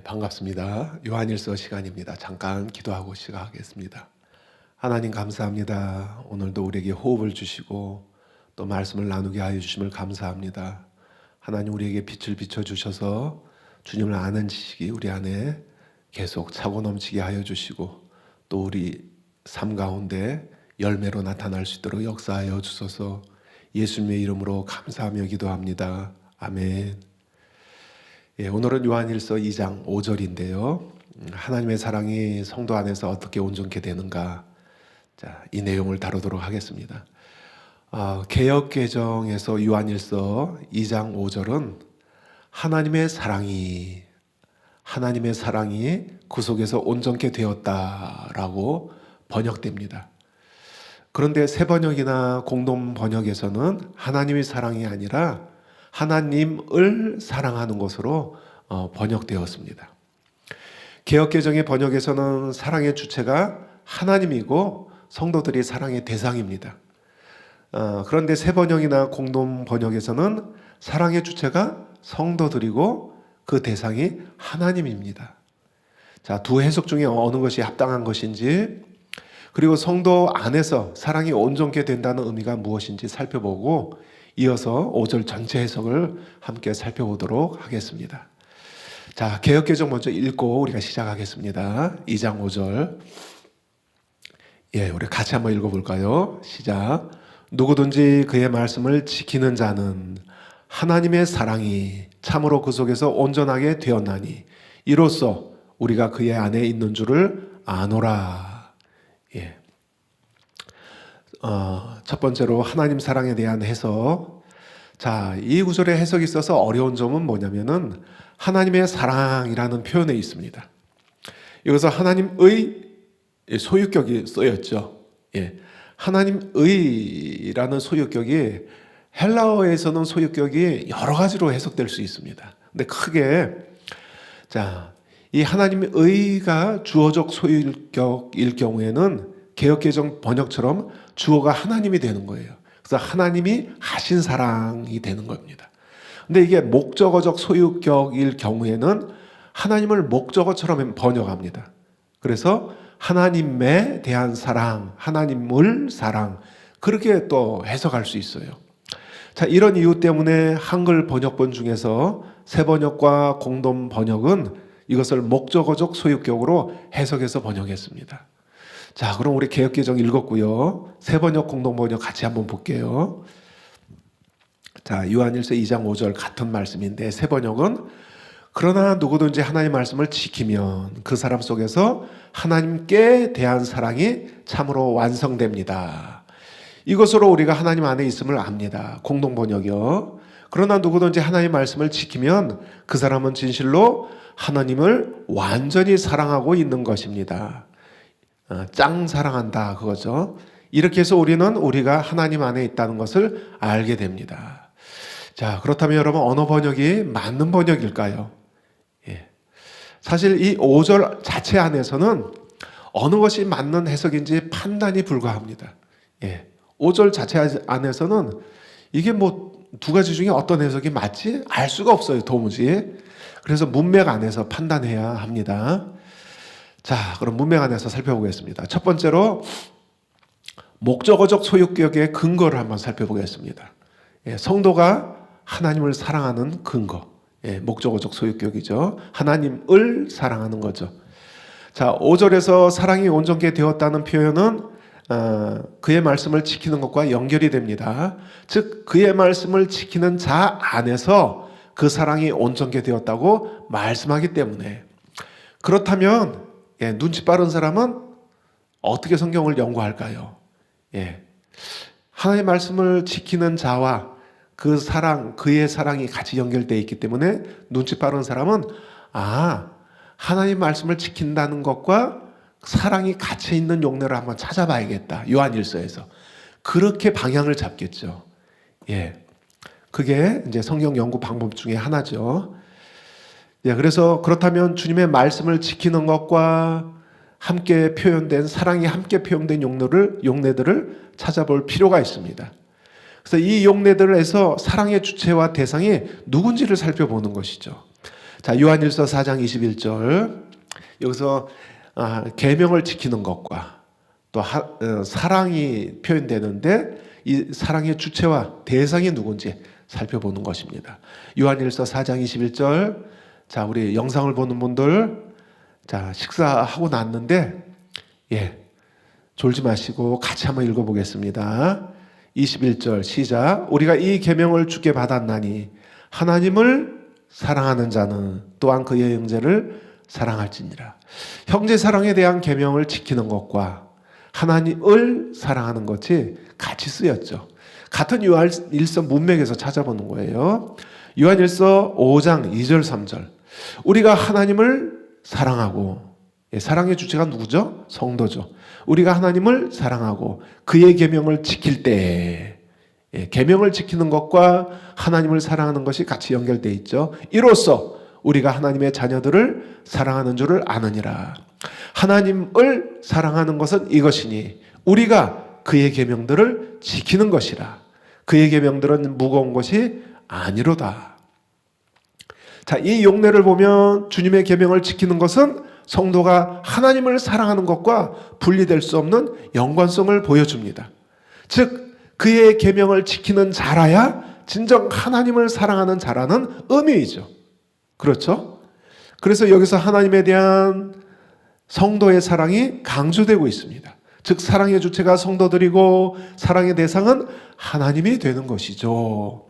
반갑습니다. 요한일서 시간입니다. 잠깐 기도하고 시작하겠습니다. 하나님 감사합니다. 오늘도 우리에게 호흡을 주시고 또 말씀을 나누게 하여 주심을 감사합니다. 하나님 우리에게 빛을 비춰주셔서 주님을 아는 지식이 우리 안에 계속 차고 넘치게 하여 주시고 또 우리 삶 가운데 열매로 나타날 수 있도록 역사하여 주소서. 예수님의 이름으로 감사하며 기도합니다. 아멘. 오늘은 요한일서 2장 5절인데요. 하나님의 사랑이 성도 안에서 어떻게 온전케 되는가, 이 내용을 다루도록 하겠습니다. 개역개정에서 요한일서 2장 5절은 하나님의 사랑이 구속에서 온전케 되었다라고 번역됩니다. 그런데 새 번역이나 공동 번역에서는 하나님의 사랑이 아니라 하나님을 사랑하는 것으로 번역되었습니다. 개역개정의 번역에서는 사랑의 주체가 하나님이고 성도들이 사랑의 대상입니다. 그런데 새 번역이나 공동 번역에서는 사랑의 주체가 성도들이고 그 대상이 하나님입니다. 두 해석 중에 어느 것이 합당한 것인지, 그리고 성도 안에서 사랑이 온전케 된다는 의미가 무엇인지 살펴보고 이어서 5절 전체 해석을 함께 살펴보도록 하겠습니다. 개역개정 먼저 읽고 우리가 시작하겠습니다. 2장 5절. 우리 같이 한번 읽어볼까요? 시작. 누구든지 그의 말씀을 지키는 자는 하나님의 사랑이 참으로 그 속에서 온전하게 되었나니 이로써 우리가 그의 안에 있는 줄을 아노라. 첫 번째로 하나님 사랑에 대한 해석. 이 구절의 해석이 있어서 어려운 점은 뭐냐면은 하나님의 사랑이라는 표현에 있습니다. 여기서 하나님의 소유격이 쓰였죠. 하나님의라는 소유격이 헬라어에서는 소유격이 여러 가지로 해석될 수 있습니다. 근데 크게 이 하나님의가 주어적 소유격일 경우에는 개역개정 번역처럼 주어가 하나님이 되는 거예요. 그래서 하나님이 하신 사랑이 되는 겁니다. 근데 이게 목적어적 소유격일 경우에는 하나님을 목적어처럼 번역합니다. 그래서 하나님에 대한 사랑, 하나님을 사랑, 그렇게 또 해석할 수 있어요. 이런 이유 때문에 한글 번역본 중에서 새 번역과 공동 번역은 이것을 목적어적 소유격으로 해석해서 번역했습니다. 그럼 우리 개역개정 읽었고요. 새 번역, 공동 번역 같이 한번 볼게요. 요한일서 2장 5절 같은 말씀인데 새 번역은 그러나 누구든지 하나님의 말씀을 지키면 그 사람 속에서 하나님께 대한 사랑이 참으로 완성됩니다. 이것으로 우리가 하나님 안에 있음을 압니다. 공동 번역이요. 그러나 누구든지 하나님의 말씀을 지키면 그 사람은 진실로 하나님을 완전히 사랑하고 있는 것입니다. 짱 사랑한다 그거죠. 이렇게 해서 우리가 하나님 안에 있다는 것을 알게 됩니다. 그렇다면 여러분 어느 번역이 맞는 번역일까요? 사실 이 5절 자체 안에서는 어느 것이 맞는 해석인지 판단이 불가합니다. 5절 자체 안에서는 이게 두 가지 중에 어떤 해석이 맞지? 알 수가 없어요, 도무지. 그래서 문맥 안에서 판단해야 합니다. 그럼 문맥 안에서 살펴보겠습니다. 첫 번째로 목적어적 소유격의 근거를 한번 살펴보겠습니다. 성도가 하나님을 사랑하는 근거. 목적어적 소유격이죠. 하나님을 사랑하는 거죠. 5절에서 사랑이 온전케 되었다는 표현은 그의 말씀을 지키는 것과 연결이 됩니다. 즉 그의 말씀을 지키는 자 안에서 그 사랑이 온전케 되었다고 말씀하기 때문에, 그렇다면 눈치 빠른 사람은 어떻게 성경을 연구할까요? 하나님의 말씀을 지키는 자와 그 사랑, 그의 사랑이 같이 연결되어 있기 때문에 눈치 빠른 사람은 하나님 말씀을 지킨다는 것과 사랑이 같이 있는 용례를 한번 찾아봐야겠다. 요한일서에서. 그렇게 방향을 잡겠죠. 그게 이제 성경 연구 방법 중에 하나죠. 그래서 그렇다면 주님의 말씀을 지키는 것과 함께 표현된, 사랑이 함께 표현된 용례들을 찾아볼 필요가 있습니다. 그래서 이 용례들에서 사랑의 주체와 대상이 누군지를 살펴보는 것이죠. 자, 요한일서 4장 21절. 여기서 계명을 지키는 것과 또 사랑이 표현되는데 이 사랑의 주체와 대상이 누군지 살펴보는 것입니다. 요한일서 4장 21절. 자, 우리 영상을 보는 분들, 자, 식사하고 났는데 졸지 마시고 같이 한번 읽어보겠습니다. 21절 시작. 우리가 이 계명을 주께 받았나니 하나님을 사랑하는 자는 또한 그의 형제를 사랑할지니라. 형제 사랑에 대한 계명을 지키는 것과 하나님을 사랑하는 것이 같이 쓰였죠. 같은 요한일서 문맥에서 찾아보는 거예요. 요한일서 5장 2절 3절. 우리가 하나님을 사랑하고, 사랑의 주체가 누구죠? 성도죠. 우리가 하나님을 사랑하고 그의 계명을 지킬 때, 계명을 지키는 것과 하나님을 사랑하는 것이 같이 연결되어 있죠. 이로써 우리가 하나님의 자녀들을 사랑하는 줄을 아느니라. 하나님을 사랑하는 것은 이것이니 우리가 그의 계명들을 지키는 것이라. 그의 계명들은 무거운 것이 아니로다. 자, 이 용례를 보면 주님의 계명을 지키는 것은 성도가 하나님을 사랑하는 것과 분리될 수 없는 연관성을 보여줍니다. 즉 그의 계명을 지키는 자라야 진정 하나님을 사랑하는 자라는 의미이죠. 그렇죠? 그래서 여기서 하나님에 대한 성도의 사랑이 강조되고 있습니다. 즉 사랑의 주체가 성도들이고 사랑의 대상은 하나님이 되는 것이죠.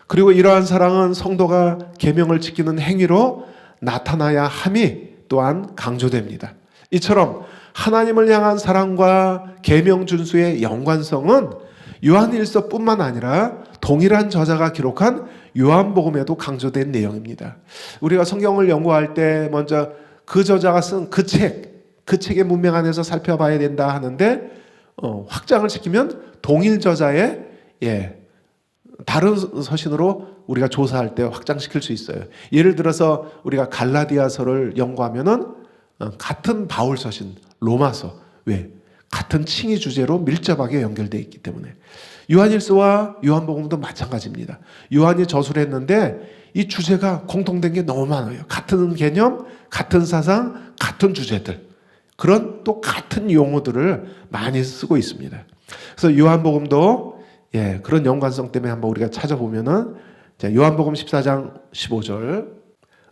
그리고 이러한 사랑은 성도가 계명을 지키는 행위로 나타나야 함이 또한 강조됩니다. 이처럼 하나님을 향한 사랑과 계명 준수의 연관성은 요한일서뿐만 아니라 동일한 저자가 기록한 요한복음에도 강조된 내용입니다. 우리가 성경을 연구할 때 먼저 그 저자가 쓴 그 책의 문맥 안에서 살펴봐야 된다 하는데 확장을 시키면 동일 저자의 다른 서신으로 우리가 조사할 때 확장시킬 수 있어요. 예를 들어서 우리가 갈라디아서를 연구하면은 같은 바울 서신 로마서, 왜? 같은 칭의 주제로 밀접하게 연결되어 있기 때문에. 요한일서와 요한복음도 마찬가지입니다. 요한이 저술을 했는데 이 주제가 공통된 게 너무 많아요. 같은 개념, 같은 사상, 같은 주제들, 그런 또 같은 용어들을 많이 쓰고 있습니다. 그래서 요한복음도 그런 연관성 때문에 한번 우리가 찾아보면은, 요한복음 14장 15절.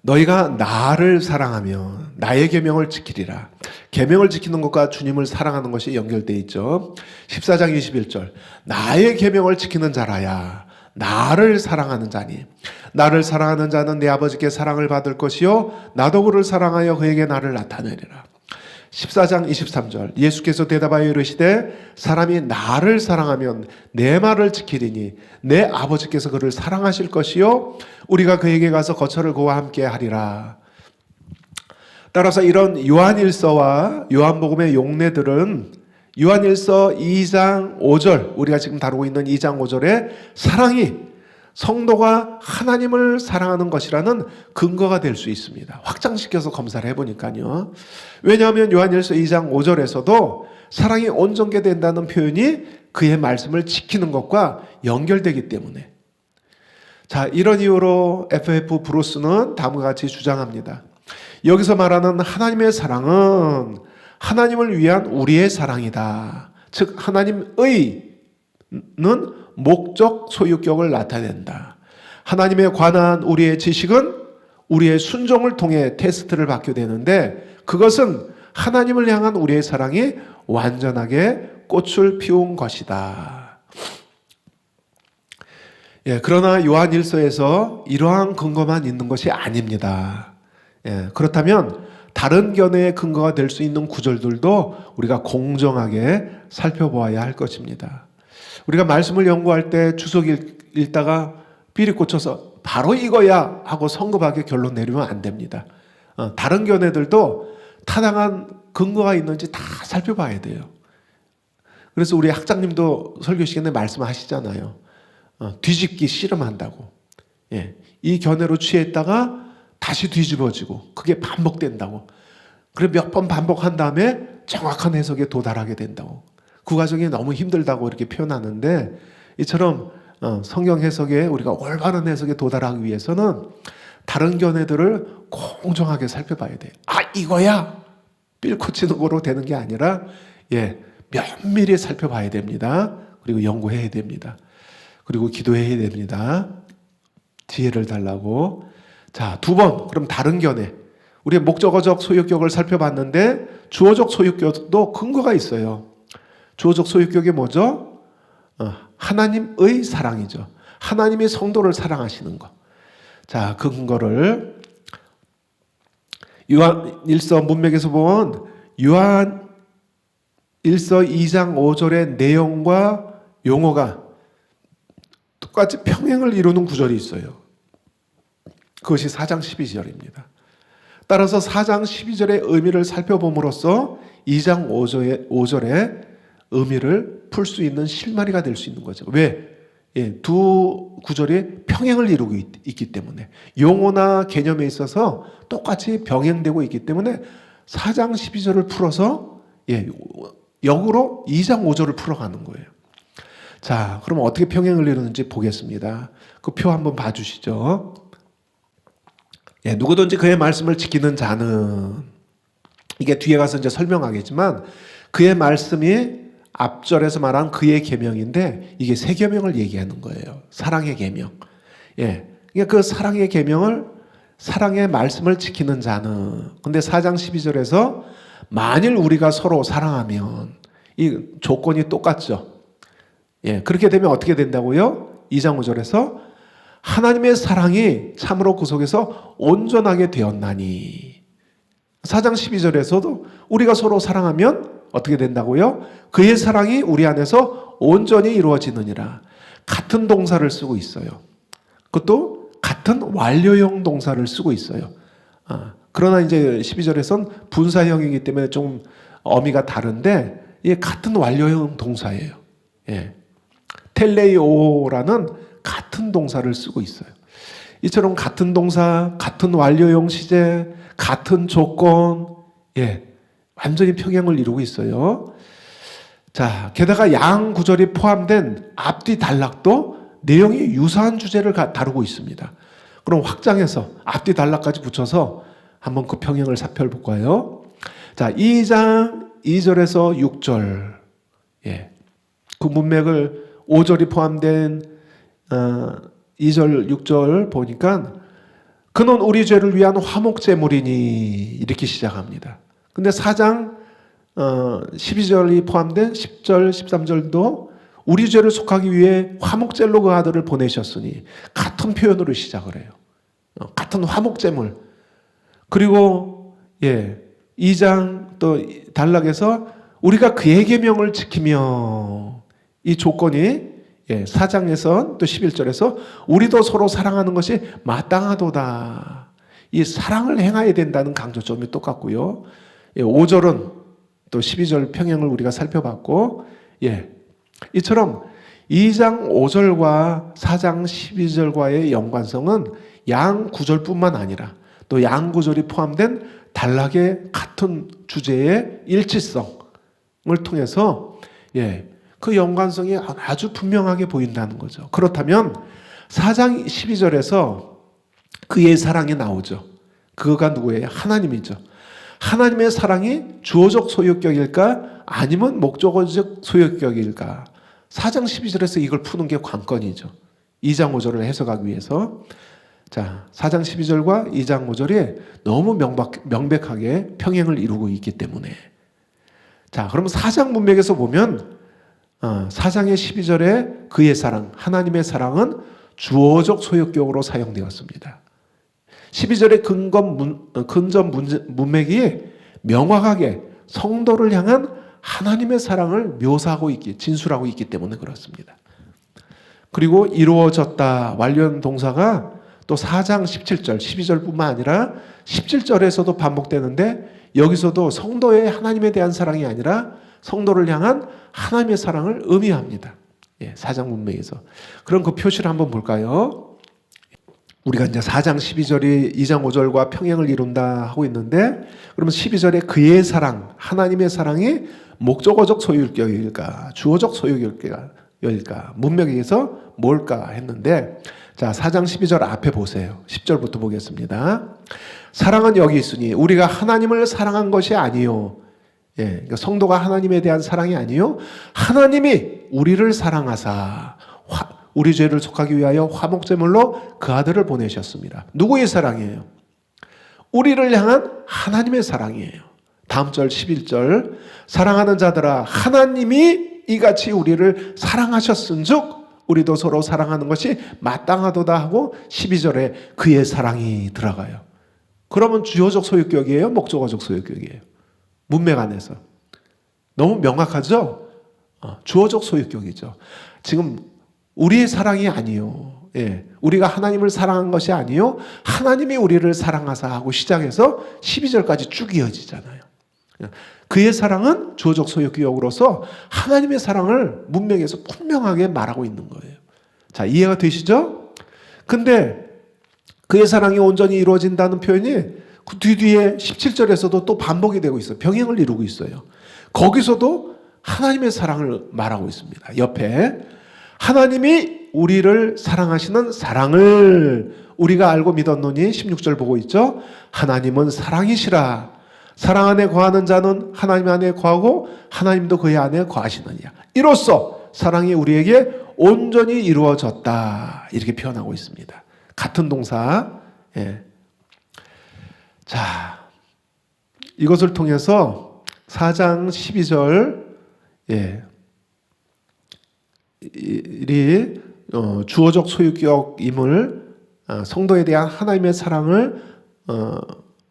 너희가 나를 사랑하면 나의 계명을 지키리라. 계명을 지키는 것과 주님을 사랑하는 것이 연결되어 있죠. 14장 21절. 나의 계명을 지키는 자라야 나를 사랑하는 자니 나를 사랑하는 자는 내 아버지께 사랑을 받을 것이요 나도 그를 사랑하여 그에게 나를 나타내리라. 14장 23절. 예수께서 대답하여 이르시되 사람이 나를 사랑하면 내 말을 지키리니 내 아버지께서 그를 사랑하실 것이요 우리가 그에게 가서 거처를 그와 함께 하리라. 따라서 이런 요한일서와 요한복음의 용례들은 요한일서 2장 5절, 우리가 지금 다루고 있는 2장 5절의 사랑이 성도가 하나님을 사랑하는 것이라는 근거가 될 수 있습니다. 확장시켜서 검사를 해보니까요. 왜냐하면 요한일서 2장 5절에서도 사랑이 온전케 된다는 표현이 그의 말씀을 지키는 것과 연결되기 때문에. 자, 이런 이유로 F.F. 브루스는 다음과 같이 주장합니다. 여기서 말하는 하나님의 사랑은 하나님을 위한 우리의 사랑이다. 즉 하나님의는 목적 소유격을 나타낸다. 하나님에 관한 우리의 지식은 우리의 순종을 통해 테스트를 받게 되는데 그것은 하나님을 향한 우리의 사랑이 완전하게 꽃을 피운 것이다. 그러나 요한일서에서 이러한 근거만 있는 것이 아닙니다. 그렇다면 다른 견해의 근거가 될 수 있는 구절들도 우리가 공정하게 살펴보아야 할 것입니다. 우리가 말씀을 연구할 때 주석 읽다가 비리 꽂혀서 바로 이거야 하고 성급하게 결론 내리면 안 됩니다. 다른 견해들도 타당한 근거가 있는지 다 살펴봐야 돼요. 그래서 우리 학장님도 설교 시간에 말씀하시잖아요. 뒤집기 씨름한다고. 이 견해로 취했다가 다시 뒤집어지고 그게 반복된다고. 그래 몇 번 반복한 다음에 정확한 해석에 도달하게 된다고. 그 과정이 너무 힘들다고 이렇게 표현하는데 이처럼 성경 해석에 우리가 올바른 해석에 도달하기 위해서는 다른 견해들을 공정하게 살펴봐야 돼요. 아, 이거야! 삘코 치는 거로 되는 게 아니라, 면밀히 살펴봐야 됩니다. 그리고 연구해야 됩니다. 그리고 기도해야 됩니다. 지혜를 달라고. 자, 2번. 그럼 다른 견해. 우리 목적어적 소유격을 살펴봤는데 주어적 소유격도 근거가 있어요. 주어적 소유격이 뭐죠? 하나님의 사랑이죠. 하나님이 성도를 사랑하시는 것. 자, 그 근거를 요한 1서 문맥에서 본 요한 1서 2장 5절의 내용과 용어가 똑같이 평행을 이루는 구절이 있어요. 그것이 4장 12절입니다. 따라서 4장 12절의 의미를 살펴봄으로써 2장 5절의 의미를 풀 수 있는 실마리가 될 수 있는 거죠. 왜? 두 구절이 평행을 이루고 있기 때문에, 용어나 개념에 있어서 똑같이 병행되고 있기 때문에 4장 12절을 풀어서 역으로 2장 5절을 풀어가는 거예요. 자, 그럼 어떻게 평행을 이루는지 보겠습니다. 그 표 한번 봐주시죠. 누구든지 그의 말씀을 지키는 자는, 이게 뒤에 가서 이제 설명하겠지만, 그의 말씀이 앞절에서 말한 그의 계명인데 이게 새 계명을 얘기하는 거예요. 사랑의 계명. 그러니까 그 사랑의 계명을, 사랑의 말씀을 지키는 자는, 근데 4장 12절에서 만일 우리가 서로 사랑하면, 이 조건이 똑같죠. 그렇게 되면 어떻게 된다고요? 2장 5절에서 하나님의 사랑이 참으로 그 속에서 온전하게 되었나니. 4장 12절에서도 우리가 서로 사랑하면 어떻게 된다고요? 그의 사랑이 우리 안에서 온전히 이루어지느니라. 같은 동사를 쓰고 있어요. 그것도 같은 완료형 동사를 쓰고 있어요. 그러나 이제 12절에선 분사형이기 때문에 좀 어미가 다른데, 이게 같은 완료형 동사예요. 텔레이오라는 같은 동사를 쓰고 있어요. 이처럼 같은 동사, 같은 완료형 시제, 같은 조건, 완전히 평행을 이루고 있어요. 자, 게다가 양 구절이 포함된 앞뒤 단락도 내용이 유사한 주제를 다루고 있습니다. 그럼 확장해서 앞뒤 단락까지 붙여서 한번 그 평행을 살펴볼까요? 자, 2장 2절에서 6절, 그 문맥을 5절이 포함된 2절, 6절 보니까 그는 우리 죄를 위한 화목제물이니 이렇게 시작합니다. 근데 4장 12절이 포함된 10절, 13절도 우리 죄를 속하기 위해 화목제로 그 아들을 보내셨으니 같은 표현으로 시작을 해요. 같은 화목제물. 그리고 2장 또 단락에서 우리가 그의 계명을 지키며, 이 조건이 4장에서 또 11절에서 우리도 서로 사랑하는 것이 마땅하도다. 이 사랑을 행해야 된다는 강조점이 똑같고요. 5절은 또 12절 평행을 우리가 살펴봤고, 이처럼 2장 5절과 4장 12절과의 연관성은 양 9절뿐만 아니라 또 양 9절이 포함된 단락의 같은 주제의 일치성을 통해서 그 연관성이 아주 분명하게 보인다는 거죠. 그렇다면 4장 12절에서 그의 사랑이 나오죠. 그가 누구예요? 하나님이죠. 하나님의 사랑이 주어적 소유격일까? 아니면 목적어적 소유격일까? 4장 12절에서 이걸 푸는 게 관건이죠. 2장 5절을 해석하기 위해서. 자, 4장 12절과 2장 5절이 너무 명백하게 평행을 이루고 있기 때문에. 자, 그러면 4장 문맥에서 보면 4장의 12절에 그의 사랑, 하나님의 사랑은 주어적 소유격으로 사용되었습니다. 12절의 근전 문맥이 명확하게 성도를 향한 하나님의 사랑을 묘사하고 진술하고 있기 때문에 그렇습니다. 그리고 이루어졌다 완료한 동사가 또 4장 17절, 12절뿐만 아니라 17절에서도 반복되는데, 여기서도 성도의 하나님에 대한 사랑이 아니라 성도를 향한 하나님의 사랑을 의미합니다. 4장 문맥에서. 그럼 그 표시를 한번 볼까요? 우리가 이제 4장 12절이 2장 5절과 평행을 이룬다 하고 있는데, 그러면 12절에 그의 사랑, 하나님의 사랑이 목적어적 소유격일까, 주어적 소유격일까, 문맥에서 뭘까 했는데, 자, 4장 12절 앞에 보세요. 10절부터 보겠습니다. 사랑은 여기 있으니 우리가 하나님을 사랑한 것이 아니요. 예, 그러니까 성도가 하나님에 대한 사랑이 아니요. 하나님이 우리를 사랑하사 우리 죄를 속하기 위하여 화목제물로 그 아들을 보내셨습니다. 누구의 사랑이에요? 우리를 향한 하나님의 사랑이에요. 다음 절 11절 사랑하는 자들아 하나님이 이같이 우리를 사랑하셨은즉 우리도 서로 사랑하는 것이 마땅하도다 하고 12절에 그의 사랑이 들어가요. 그러면 주어적 소유격이에요? 목적어적 소유격이에요? 문맥 안에서 너무 명확하죠? 주어적 소유격이죠. 지금 우리의 사랑이 아니요. 예, 우리가 하나님을 사랑한 것이 아니요. 하나님이 우리를 사랑하사 하고 시작해서 12절까지 쭉 이어지잖아요. 그의 사랑은 주어적 소유격으로서 하나님의 사랑을 문맥에서 분명하게 말하고 있는 거예요. 자, 이해가 되시죠? 근데 그의 사랑이 온전히 이루어진다는 표현이 그 뒤에 17절에서도 또 반복이 되고 있어요. 병행을 이루고 있어요. 거기서도 하나님의 사랑을 말하고 있습니다. 옆에 하나님이 우리를 사랑하시는 사랑을 우리가 알고 믿었노니 16절 보고 있죠. 하나님은 사랑이시라. 사랑 안에 거하는 자는 하나님 안에 거하고 하나님도 그의 안에 거하시느니라. 이로써 사랑이 우리에게 온전히 이루어졌다. 이렇게 표현하고 있습니다. 같은 동사. 예. 자, 이것을 통해서 4장 12절 예. 이 주어적 소유격임을 성도에 대한 하나님의 사랑을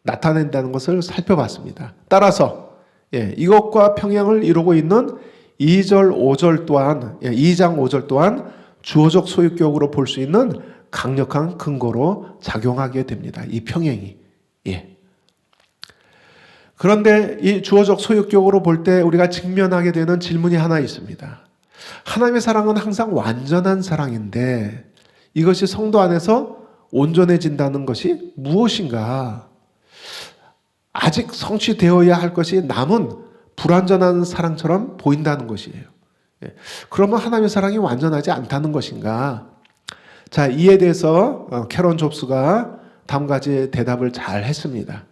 나타낸다는 것을 살펴봤습니다. 따라서 이것과 평행을 이루고 있는 2절, 5절 또한 2장 5절 또한 주어적 소유격으로 볼 수 있는 강력한 근거로 작용하게 됩니다. 이 평행이. 그런데 이 주어적 소유격으로 볼 때 우리가 직면하게 되는 질문이 하나 있습니다. 하나님의 사랑은 항상 완전한 사랑인데 이것이 성도 안에서 온전해진다는 것이 무엇인가? 아직 성취되어야 할 것이 남은 불완전한 사랑처럼 보인다는 것이에요. 그러면 하나님의 사랑이 완전하지 않다는 것인가? 자, 이에 대해서 캐런 잡스가 다음과 같이 대답을 잘 했습니다.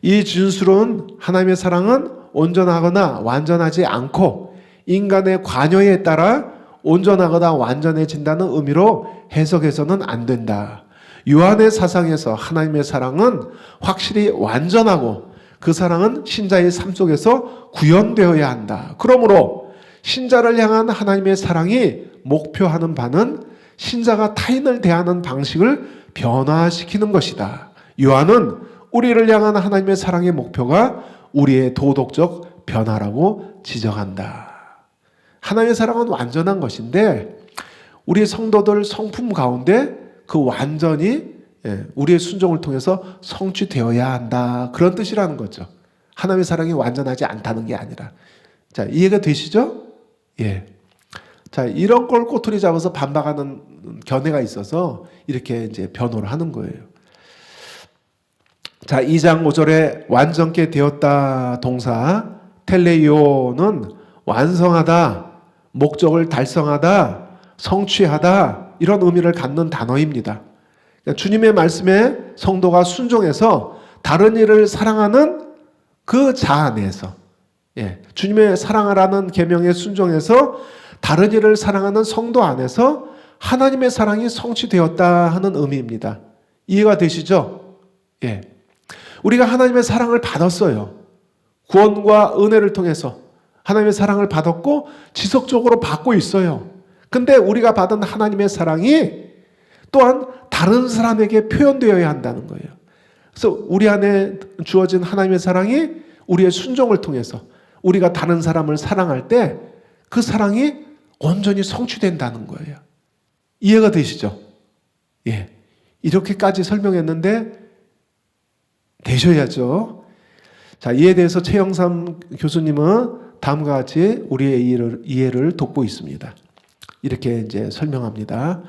이 진술은 하나님의 사랑은 온전하거나 완전하지 않고 인간의 관여에 따라 온전하거나 완전해진다는 의미로 해석해서는 안 된다. 요한의 사상에서 하나님의 사랑은 확실히 완전하고 그 사랑은 신자의 삶 속에서 구현되어야 한다. 그러므로 신자를 향한 하나님의 사랑이 목표하는 바는 신자가 타인을 대하는 방식을 변화시키는 것이다. 요한은 우리를 향한 하나님의 사랑의 목표가 우리의 도덕적 변화라고 지적한다. 하나님의 사랑은 완전한 것인데 우리의 성도들 성품 가운데 그 완전히 우리의 순종을 통해서 성취되어야 한다. 그런 뜻이라는 거죠. 하나님의 사랑이 완전하지 않다는 게 아니라. 자, 이해가 되시죠? 예. 자, 이런 걸 꼬투리 잡아서 반박하는 견해가 있어서 이렇게 이제 변호를 하는 거예요. 자, 2장 5절에 완전케 되었다 동사 텔레이오는 완성하다, 목적을 달성하다, 성취하다 이런 의미를 갖는 단어입니다. 그러니까 주님의 말씀에 성도가 순종해서 다른 이를 사랑하는 그 자 안에서 주님의 사랑하라는 계명에 순종해서 다른 이를 사랑하는 성도 안에서 하나님의 사랑이 성취되었다 하는 의미입니다. 이해가 되시죠? 예. 우리가 하나님의 사랑을 받았어요. 구원과 은혜를 통해서 하나님의 사랑을 받았고 지속적으로 받고 있어요. 근데 우리가 받은 하나님의 사랑이 또한 다른 사람에게 표현되어야 한다는 거예요. 그래서 우리 안에 주어진 하나님의 사랑이 우리의 순종을 통해서 우리가 다른 사람을 사랑할 때 그 사랑이 온전히 성취된다는 거예요. 이해가 되시죠? 예. 이렇게까지 설명했는데 되셔야죠. 자, 이에 대해서 최영삼 교수님은 다음과 같이 우리의 이해를 돕고 있습니다. 이렇게 이제 설명합니다.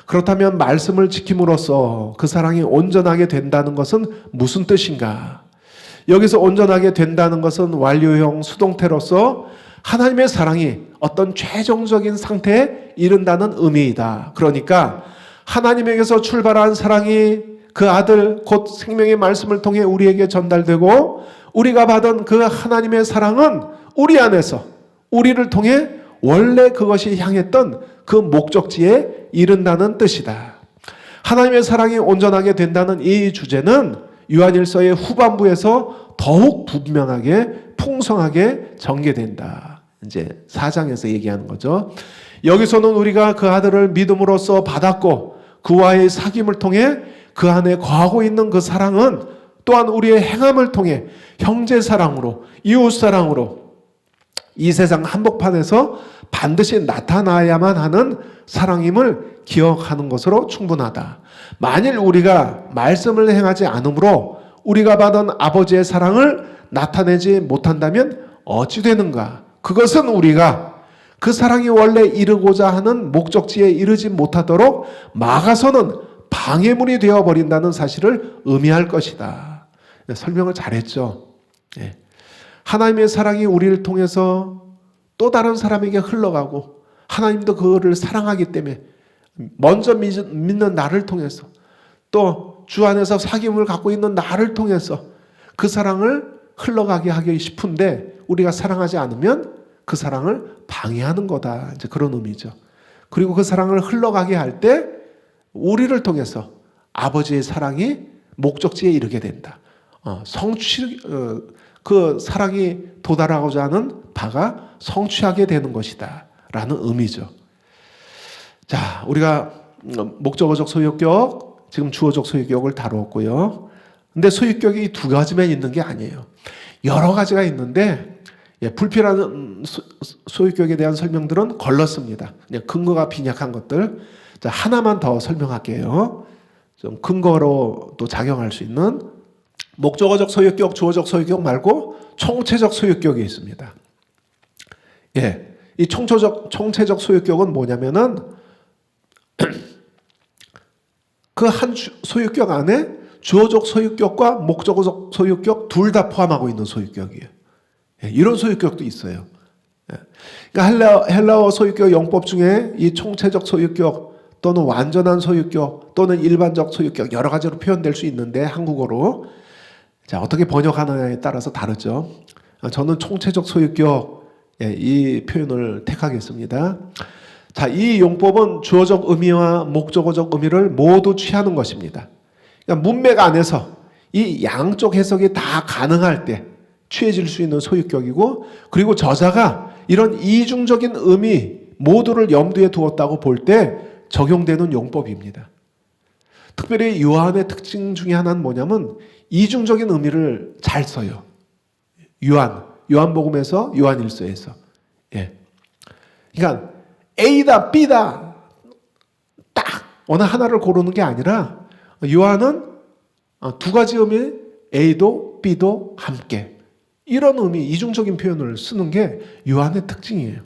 그렇다면 말씀을 지킴으로써 그 사랑이 온전하게 된다는 것은 무슨 뜻인가? 여기서 온전하게 된다는 것은 완료형 수동태로서 하나님의 사랑이 어떤 최종적인 상태에 이른다는 의미이다. 그러니까 하나님에게서 출발한 사랑이 그 아들 곧 생명의 말씀을 통해 우리에게 전달되고 우리가 받은 그 하나님의 사랑은 우리 안에서 우리를 통해 원래 그것이 향했던 그 목적지에 이른다는 뜻이다. 하나님의 사랑이 온전하게 된다는 이 주제는 요한일서의 후반부에서 더욱 분명하게 풍성하게 전개된다. 이제 4장에서 얘기하는 거죠. 여기서는 우리가 그 아들을 믿음으로써 받았고 그와의 사귐을 통해 그 안에 거하고 있는 그 사랑은 또한 우리의 행함을 통해 형제 사랑으로 이웃 사랑으로 이 세상 한복판에서 반드시 나타나야만 하는 사랑임을 기억하는 것으로 충분하다. 만일 우리가 말씀을 행하지 않으므로 우리가 받은 아버지의 사랑을 나타내지 못한다면 어찌 되는가? 그것은 우리가 그 사랑이 원래 이루고자 하는 목적지에 이르지 못하도록 막아서는 방해물이 되어버린다는 사실을 의미할 것이다. 설명을 잘했죠. 하나님의 사랑이 우리를 통해서 또 다른 사람에게 흘러가고 하나님도 그거를 사랑하기 때문에 먼저 믿는 나를 통해서 또 주 안에서 사귐을 갖고 있는 나를 통해서 그 사랑을 흘러가게 하기 싶은데 우리가 사랑하지 않으면 그 사랑을 방해하는 거다. 이제 그런 의미죠. 그리고 그 사랑을 흘러가게 할 때 우리를 통해서 아버지의 사랑이 목적지에 이르게 된다. 그 사랑이 도달하고자 하는 바가 성취하게 되는 것이다. 라는 의미죠. 자, 우리가 목적어적 소유격, 지금 주어적 소유격을 다루었고요. 근데 소유격이 두 가지만 있는 게 아니에요. 여러 가지가 있는데 불필요한 소유격에 대한 설명들은 걸렀습니다. 그냥 근거가 빈약한 것들. 자, 하나만 더 설명할게요. 좀 근거로 또 작용할 수 있는 목적어적 소유격, 주어적 소유격 말고 총체적 소유격이 있습니다. 이 총체적 소유격은 뭐냐면은 그 한 소유격 안에 주어적 소유격과 목적어적 소유격 둘 다 포함하고 있는 소유격이에요. 이런 소유격도 있어요. 그러니까 헬라어 소유격 용법 중에 이 총체적 소유격 또는 완전한 소유격 또는 일반적 소유격 여러 가지로 표현될 수 있는데 한국어로 자 어떻게 번역하느냐에 따라서 다르죠. 저는 총체적 소유격 이 표현을 택하겠습니다. 자, 이 용법은 주어적 의미와 목적어적 의미를 모두 취하는 것입니다. 그러니까 문맥 안에서 이 양쪽 해석이 다 가능할 때 취해질 수 있는 소유격이고 그리고 저자가 이런 이중적인 의미 모두를 염두에 두었다고 볼 때 적용되는 용법입니다. 특별히 요한의 특징 중에 하나는 뭐냐면 이중적인 의미를 잘 써요. 요한복음에서 요한일서에서. 그러니까 A다 B다 딱 어느 하나를 고르는 게 아니라 요한은 두 가지 의미 A도 B도 함께 이런 의미 이중적인 표현을 쓰는 게 요한의 특징이에요.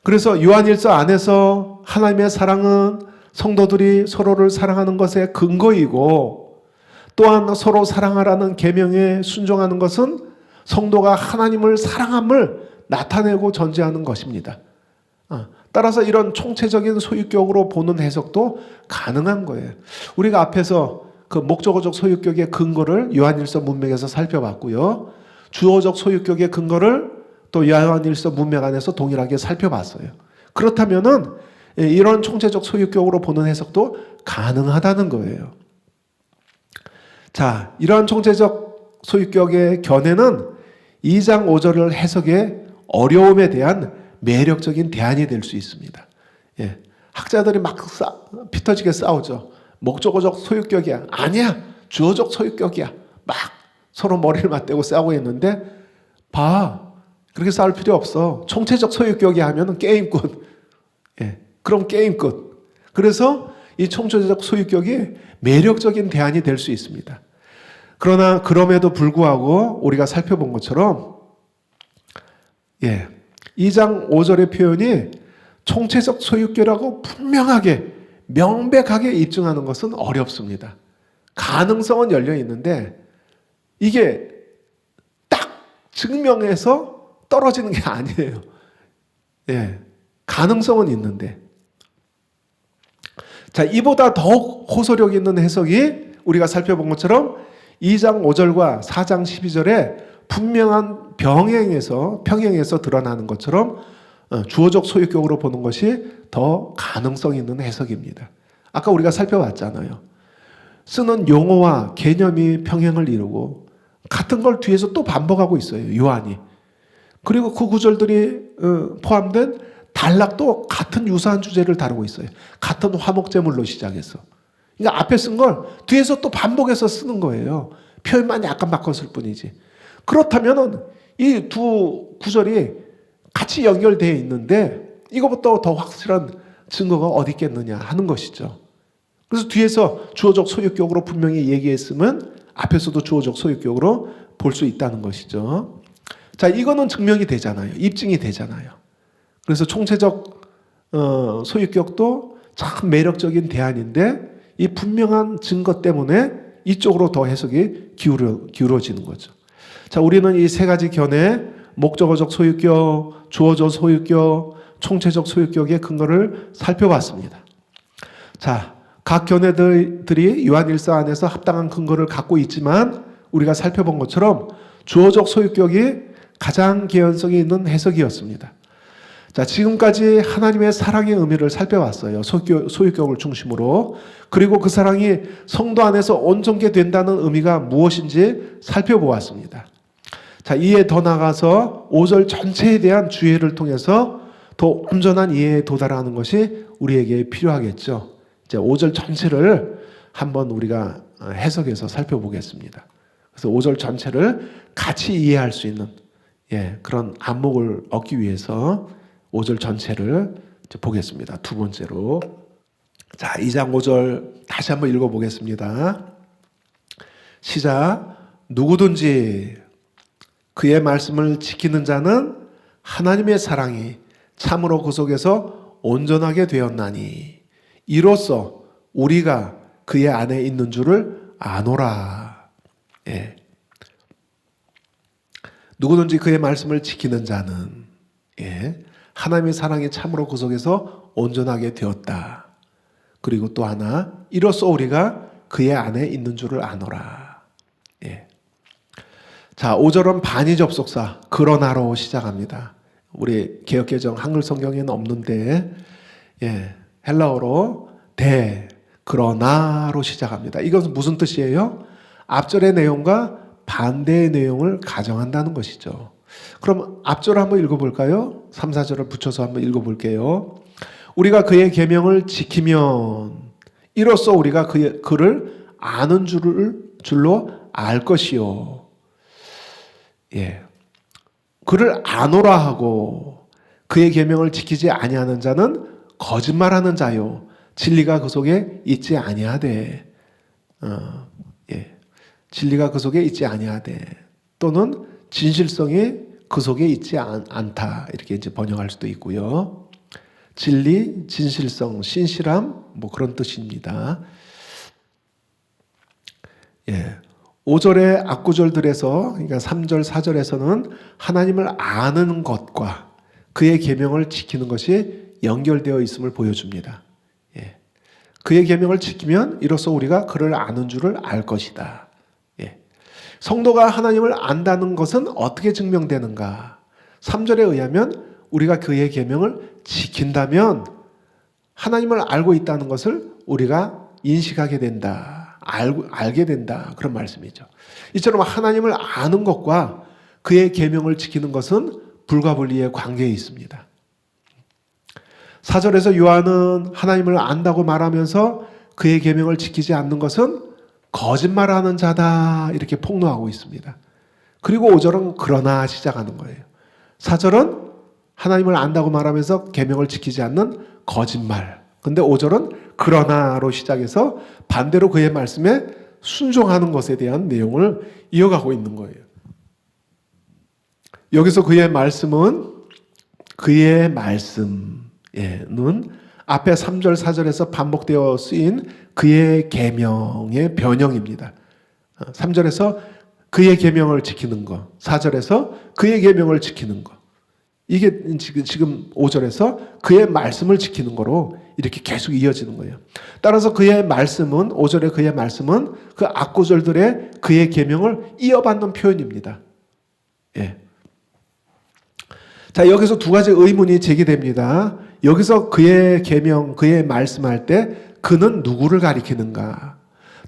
그래서 요한일서 안에서 하나님의 사랑은 성도들이 서로를 사랑하는 것의 근거이고 또한 서로 사랑하라는 계명에 순종하는 것은 성도가 하나님을 사랑함을 나타내고 전제하는 것입니다. 따라서 이런 총체적인 소유격으로 보는 해석도 가능한 거예요. 우리가 앞에서 그 목적어적 소유격의 근거를 요한일서 문맥에서 살펴봤고요. 주어적 소유격의 근거를 또 요한일서 문맥 안에서 동일하게 살펴봤어요. 그렇다면은 이런 총체적 소유격으로 보는 해석도 가능하다는 거예요. 자, 이러한 총체적 소유격의 견해는 2장 5절을 해석의 어려움에 대한 매력적인 대안이 될 수 있습니다. 학자들이 막 피터지게 싸우죠. 목적어적 소유격이야. 아니야. 주어적 소유격이야. 막 서로 머리를 맞대고 싸우고 있는데 봐. 그렇게 싸울 필요 없어. 총체적 소유격이 하면 게임 끝. 그럼 게임 끝. 그래서 이 총체적 소유격이 매력적인 대안이 될 수 있습니다. 그러나 그럼에도 불구하고 우리가 살펴본 것처럼 2장 5절의 표현이 총체적 소유격이라고 분명하게 명백하게 입증하는 것은 어렵습니다. 가능성은 열려 있는데 이게 딱 증명해서 떨어지는 게 아니에요. 가능성은 있는데 자, 이보다 더욱 호소력 있는 해석이 우리가 살펴본 것처럼 2장 5절과 4장 12절에 분명한 평행에서 드러나는 것처럼 주어적 소유격으로 보는 것이 더 가능성 있는 해석입니다. 아까 우리가 살펴봤잖아요. 쓰는 용어와 개념이 평행을 이루고 같은 걸 뒤에서 또 반복하고 있어요. 요한이. 그리고 그 구절들이 포함된 단락도 같은 유사한 주제를 다루고 있어요. 같은 화목제물로 시작해서. 그러니까 앞에 쓴 걸 뒤에서 또 반복해서 쓰는 거예요. 표현만 약간 바꿨을 뿐이지. 그렇다면 이 두 구절이 같이 연결되어 있는데 이거부터 더 확실한 증거가 어디 있겠느냐 하는 것이죠. 그래서 뒤에서 주어적 소유격으로 분명히 얘기했으면 앞에서도 주어적 소유격으로 볼 수 있다는 것이죠. 자, 이거는 증명이 되잖아요. 입증이 되잖아요. 그래서 총체적 소유격도 참 매력적인 대안인데 이 분명한 증거 때문에 이쪽으로 더 해석이 기울어지는 거죠. 자, 우리는 이 세 가지 견해, 목적어적 소유격, 주어적 소유격, 총체적 소유격의 근거를 살펴봤습니다. 자, 각 견해들이 요한일서 안에서 합당한 근거를 갖고 있지만 우리가 살펴본 것처럼 주어적 소유격이 가장 개연성이 있는 해석이었습니다. 자, 지금까지 하나님의 사랑의 의미를 살펴봤어요. 소유격을 중심으로. 그리고 그 사랑이 성도 안에서 온전케 된다는 의미가 무엇인지 살펴보았습니다. 자, 이에 더 나아가서 5절 전체에 대한 주의를 통해서 더 온전한 이해에 도달하는 것이 우리에게 필요하겠죠. 이제 5절 전체를 한번 우리가 해석해서 살펴보겠습니다. 그래서 5절 전체를 같이 이해할 수 있는 그런 안목을 얻기 위해서 5절 전체를 보겠습니다. 두 번째로. 자, 2장 5절 다시 한번 읽어보겠습니다. 시작. 누구든지 그의 말씀을 지키는 자는 하나님의 사랑이 참으로 그 속에서 온전하게 되었나니 이로써 우리가 그의 안에 있는 줄을 아노라. 누구든지 그의 말씀을 지키는 자는 하나님의 사랑이 참으로 그 속에서 온전하게 되었다. 그리고 또 하나, 이로써 우리가 그의 안에 있는 줄을 아노라. 자, 5절은 반의 접속사 그러나로 시작합니다. 우리 개역개정 한글 성경에는 없는데 헬라어로 그러나로 시작합니다. 이것은 무슨 뜻이에요? 앞절의 내용과 반대의 내용을 가정한다는 것이죠. 그럼 앞절을 한번 읽어볼까요? 3, 4절을 붙여서 한번 읽어볼게요. 우리가 그의 계명을 지키면 이로써 우리가 그를 아는 줄로 알 것이요. 그를 아노라 하고 그의 계명을 지키지 아니하는 자는 거짓말하는 자요. 진리가 그 속에 있지 아니하되. 진리가 그 속에 있지 아니하되. 또는 진실성이 그 속에 있지 않다. 이렇게 이제 번역할 수도 있고요. 진리, 진실성, 신실함, 뭐 그런 뜻입니다. 5절의 앞구절들에서, 그러니까 3절, 4절에서는 하나님을 아는 것과 그의 계명을 지키는 것이 연결되어 있음을 보여줍니다. 그의 계명을 지키면 이로써 우리가 그를 아는 줄을 알 것이다. 성도가 하나님을 안다는 것은 어떻게 증명되는가? 3절에 의하면 우리가 그의 계명을 지킨다면 하나님을 알고 있다는 것을 우리가 인식하게 된다. 알게 된다. 그런 말씀이죠. 이처럼 하나님을 아는 것과 그의 계명을 지키는 것은 불가분리의 관계에 있습니다. 4절에서 요한은 하나님을 안다고 말하면서 그의 계명을 지키지 않는 것은 거짓말하는 자다 이렇게 폭로하고 있습니다. 그리고 5절은 그러나 시작하는 거예요. 4절은 하나님을 안다고 말하면서 계명을 지키지 않는 거짓말. 근데 5절은 그러나로 시작해서 반대로 그의 말씀에 순종하는 것에 대한 내용을 이어가고 있는 거예요. 여기서 그의 말씀은 앞에 3절, 4절에서 반복되어 쓰인 그의 계명의 변형입니다. 3절에서 그의 계명을 지키는 것, 4절에서 그의 계명을 지키는 것. 이게 지금 5절에서 그의 말씀을 지키는 거로 이렇게 계속 이어지는 거예요. 따라서 그의 말씀은 5절의 그의 말씀은 그 앞구절들의 그의 계명을 이어받는 표현입니다. 예. 자, 여기서 두 가지 의문이 제기됩니다. 여기서 그의 계명, 그의 말씀할 때 그는 누구를 가리키는가?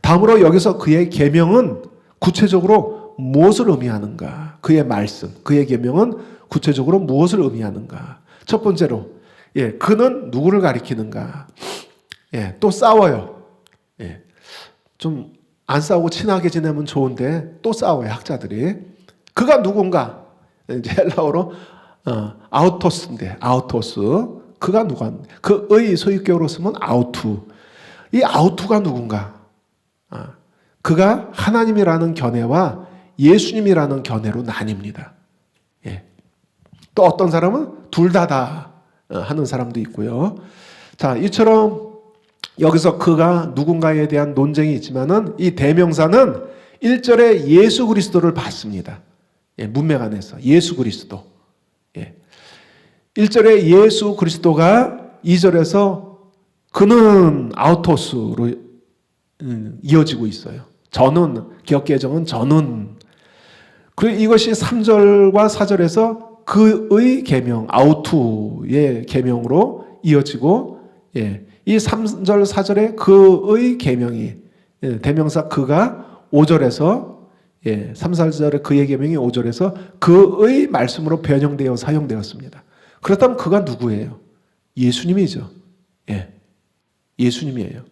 다음으로 여기서 그의 계명은 구체적으로 무엇을 의미하는가? 그의 말씀, 그의 계명은 구체적으로 무엇을 의미하는가? 첫 번째로, 예, 그는 누구를 가리키는가? 예, 또 싸워요. 예, 좀 안 싸우고 친하게 지내면 좋은데 또 싸워요, 학자들이. 그가 누군가? 이제 헬라어로 아우토스인데, 아우토스. 그가 누가? 그의 소유격으로 쓰면 아우투. 이 아우투가 누군가? 그가 하나님이라는 견해와 예수님이라는 견해로 나뉩니다. 예. 또 어떤 사람은 둘 다 하는 사람도 있고요. 자, 이처럼 여기서 그가 누군가에 대한 논쟁이 있지만은 이 대명사는 1절에 예수 그리스도를 받습니다. 예, 문맥 안에서 예수 그리스도. 예. 1절에 예수 그리스도가 2절에서 그는 아우토스로 이어지고 있어요. 저는, 기억개정은 저는. 그리고 이것이 3절과 4절에서 그의 계명, 아우투의 계명으로 이어지고, 예, 이 3절, 4절에 그의 계명이, 예, 대명사 그가 5절에서, 예, 3, 4절에 그의 계명이 5절에서 그의 말씀으로 변형되어 사용되었습니다. 그렇다면 그가 누구예요? 예수님이죠. 예, 예수님이에요.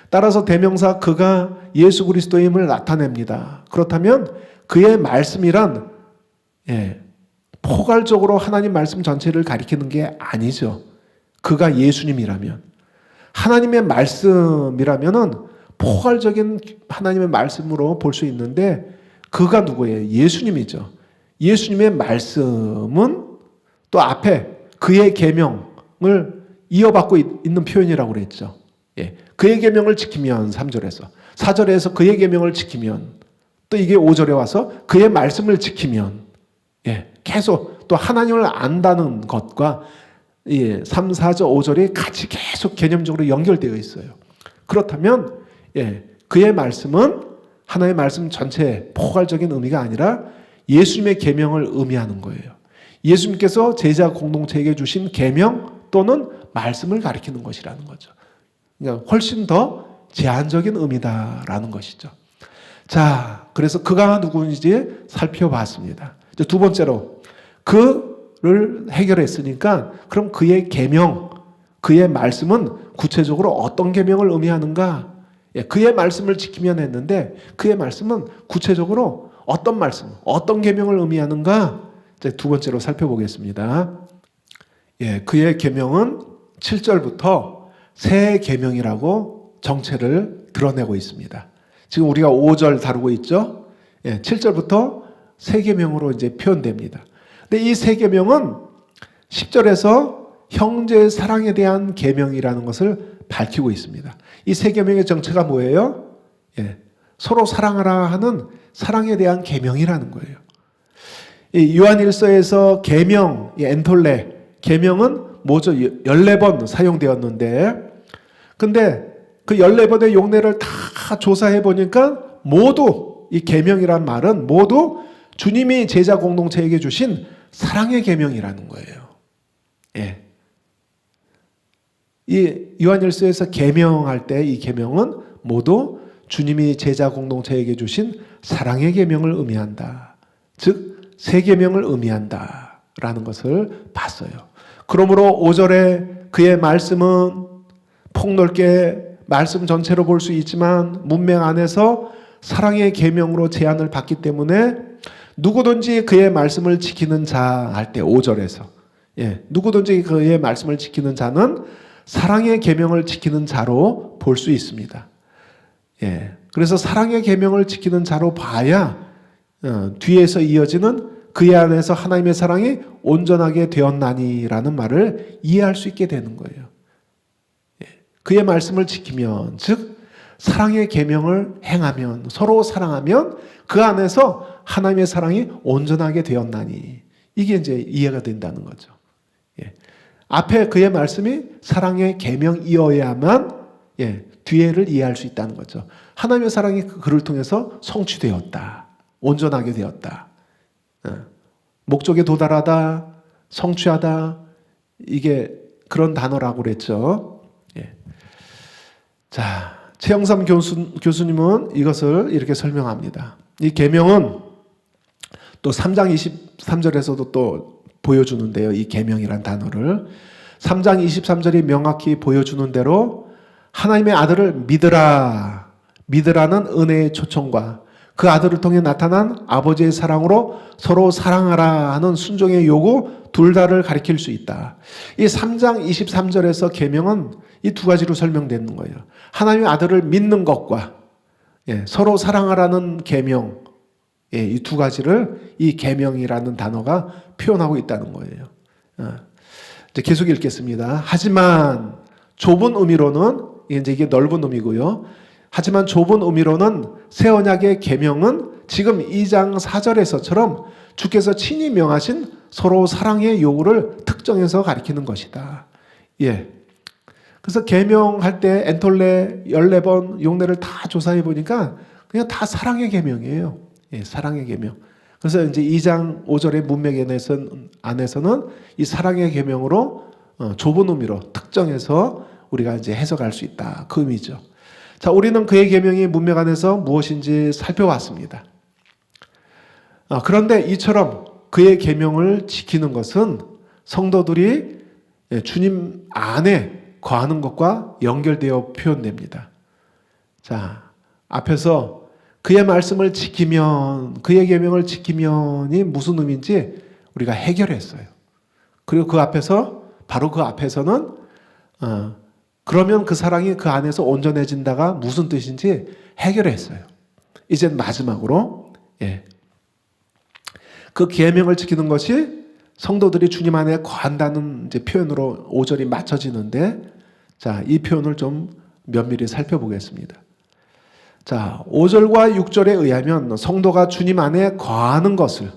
따라서 대명사 그가 예수 그리스도임을 나타냅니다. 그렇다면 그의 말씀이란, 예, 포괄적으로 하나님 말씀 전체를 가리키는 게 아니죠. 그가 예수님이라면. 하나님의 말씀이라면은 포괄적인 하나님의 말씀으로 볼 수 있는데 그가 누구예요? 예수님이죠. 예수님의 말씀은 또 앞에 그의 계명을 이어받고 있는 표현이라고 그랬죠. 예, 그의 계명을 지키면 3절에서 4절에서 그의 계명을 지키면 또 이게 5절에 와서 그의 말씀을 지키면, 예, 계속 또 하나님을 안다는 것과, 예, 3, 4절, 5절이 같이 계속 개념적으로 연결되어 있어요. 그렇다면, 예, 그의 말씀은 하나의 말씀 전체의 포괄적인 의미가 아니라 예수님의 계명을 의미하는 거예요. 예수님께서 제자 공동체에게 주신 계명 또는 말씀을 가리키는 것이라는 거죠. 그러니까 훨씬 더 제한적인 의미다라는 것이죠. 자, 그래서 그가 누구인지 살펴봤습니다. 이제 두 번째로 그를 해결했으니까 그럼 그의 계명, 그의 말씀은 구체적으로 어떤 계명을 의미하는가? 예, 그의 말씀을 지키면 했는데 그의 말씀은 구체적으로 어떤 말씀, 어떤 계명을 의미하는가? 이제 두 번째로 살펴보겠습니다. 예, 그의 계명은 7절부터 새 계명이라고 정체를 드러내고 있습니다. 지금 우리가 5절 다루고 있죠? 예, 7절부터 새 계명으로 이제 표현됩니다. 근데 이 새 계명은 10절에서 형제 사랑에 대한 계명이라는 것을 밝히고 있습니다. 이 새 계명의 정체가 뭐예요? 예, 서로 사랑하라 하는 사랑에 대한 계명이라는 거예요. 이 요한일서에서 계명, 엔톨레, 계명은 뭐죠? 14번 사용되었는데, 근데 그 14번의 용례를 다 조사해 보니까 모두 이 계명이란 말은 모두 주님이 제자 공동체에게 주신 사랑의 계명이라는 거예요. 예. 이 요한일서에서 계명할 때 이 계명은 모두 주님이 제자 공동체에게 주신 사랑의 계명을 의미한다. 즉 새 계명을 의미한다라는 것을 봤어요. 그러므로 5절에 그의 말씀은 폭넓게 말씀 전체로 볼 수 있지만 문맥 안에서 사랑의 계명으로 제한을 받기 때문에 누구든지 그의 말씀을 지키는 자 할 때 5절에서, 예, 누구든지 그의 말씀을 지키는 자는 사랑의 계명을 지키는 자로 볼 수 있습니다. 예, 그래서 사랑의 계명을 지키는 자로 봐야 뒤에서 이어지는 그의 안에서 하나님의 사랑이 온전하게 되었나니라는 말을 이해할 수 있게 되는 거예요. 예, 그의 말씀을 지키면, 즉 사랑의 계명을 행하면, 서로 사랑하면 그 안에서 하나님의 사랑이 온전하게 되었나니, 이게 이제 이해가 된다는 거죠. 예. 앞에 그의 말씀이 사랑의 계명이어야만 뒤에를 이해할 수 있다는 거죠. 하나님의 사랑이 그를 통해서 성취되었다. 온전하게 되었다. 목적에 도달하다, 성취하다, 이게 그런 단어라고 그랬죠. 자, 최영삼 교수님은 이것을 이렇게 설명합니다. 이 계명은 또 3장 23절에서도 또 보여주는데요. 이 계명이란 단어를 3장 23절이 명확히 보여주는 대로 하나님의 아들을 믿으라. 믿으라는 은혜의 초청과 그 아들을 통해 나타난 아버지의 사랑으로 서로 사랑하라 하는 순종의 요구 둘 다를 가리킬 수 있다. 이 3장 23절에서 계명은 이 두 가지로 설명되는 거예요. 하나님의 아들을 믿는 것과 서로 사랑하라는 계명, 이 두 가지를 이 계명이라는 단어가 표현하고 있다는 거예요. 이제 계속 읽겠습니다. 하지만 좁은 의미로는 이게 넓은 의미고요. 하지만 좁은 의미로는 새 언약의 계명은 지금 2장 4절에서처럼 주께서 친히 명하신 서로 사랑의 요구를 특정해서 가리키는 것이다. 그래서 계명할 때 엔톨레 14번 용례를 다 조사해 보니까 그냥 다 사랑의 계명이에요. 사랑의 계명. 그래서 이제 2장 5절의 문맥 안에서는 이 사랑의 계명으로 좁은 의미로 특정해서 우리가 이제 해석할 수 있다. 그 의미죠. 자, 우리는 그의 계명이 문맥 안에서 무엇인지 살펴봤습니다. 그런데 이처럼 그의 계명을 지키는 것은 성도들이 주님 안에 거하는 것과 연결되어 표현됩니다. 자, 앞에서 그의 말씀을 지키면, 그의 계명을 지키면이 무슨 의미인지 우리가 해결했어요. 그리고 그 앞에서, 바로 그 앞에서는 그러면 그 사랑이 그 안에서 온전해진다가 무슨 뜻인지 해결했어요. 이제 마지막으로 그 계명을 지키는 것이 성도들이 주님 안에 거한다는 이제 표현으로 5절이 맞춰지는데, 자, 이 표현을 좀 면밀히 살펴보겠습니다. 자, 5절과 6절에 의하면 성도가 주님 안에 거하는 것을,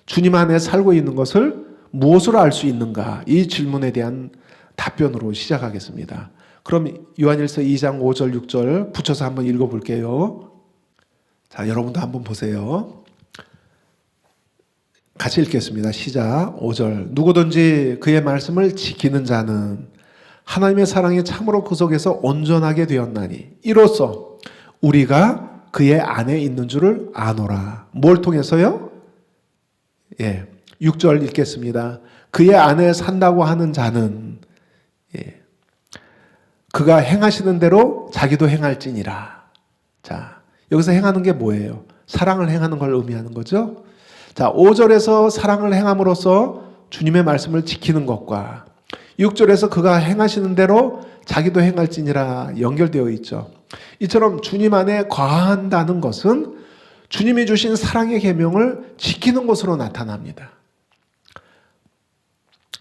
주님 안에 살고 있는 것을 무엇으로 알 수 있는가? 이 질문에 대한 답변으로 시작하겠습니다. 그럼 요한일서 2장 5절 6절 붙여서 한번 읽어볼게요. 자, 여러분도 한번 보세요. 같이 읽겠습니다. 시작. 5절. 누구든지 그의 말씀을 지키는 자는 하나님의 사랑이 참으로 그 속에서 온전하게 되었나니 이로써 우리가 그의 안에 있는 줄을 아노라. 뭘 통해서요? 6절 읽겠습니다. 그의 안에 산다고 하는 자는 그가 행하시는 대로 자기도 행할지니라. 자, 여기서 행하는 게 뭐예요? 사랑을 행하는 걸 의미하는 거죠. 자, 5절에서 사랑을 행함으로써 주님의 말씀을 지키는 것과 6절에서 그가 행하시는 대로 자기도 행할지니라 연결되어 있죠. 이처럼 주님 안에 거한다는 것은 주님이 주신 사랑의 계명을 지키는 것으로 나타납니다.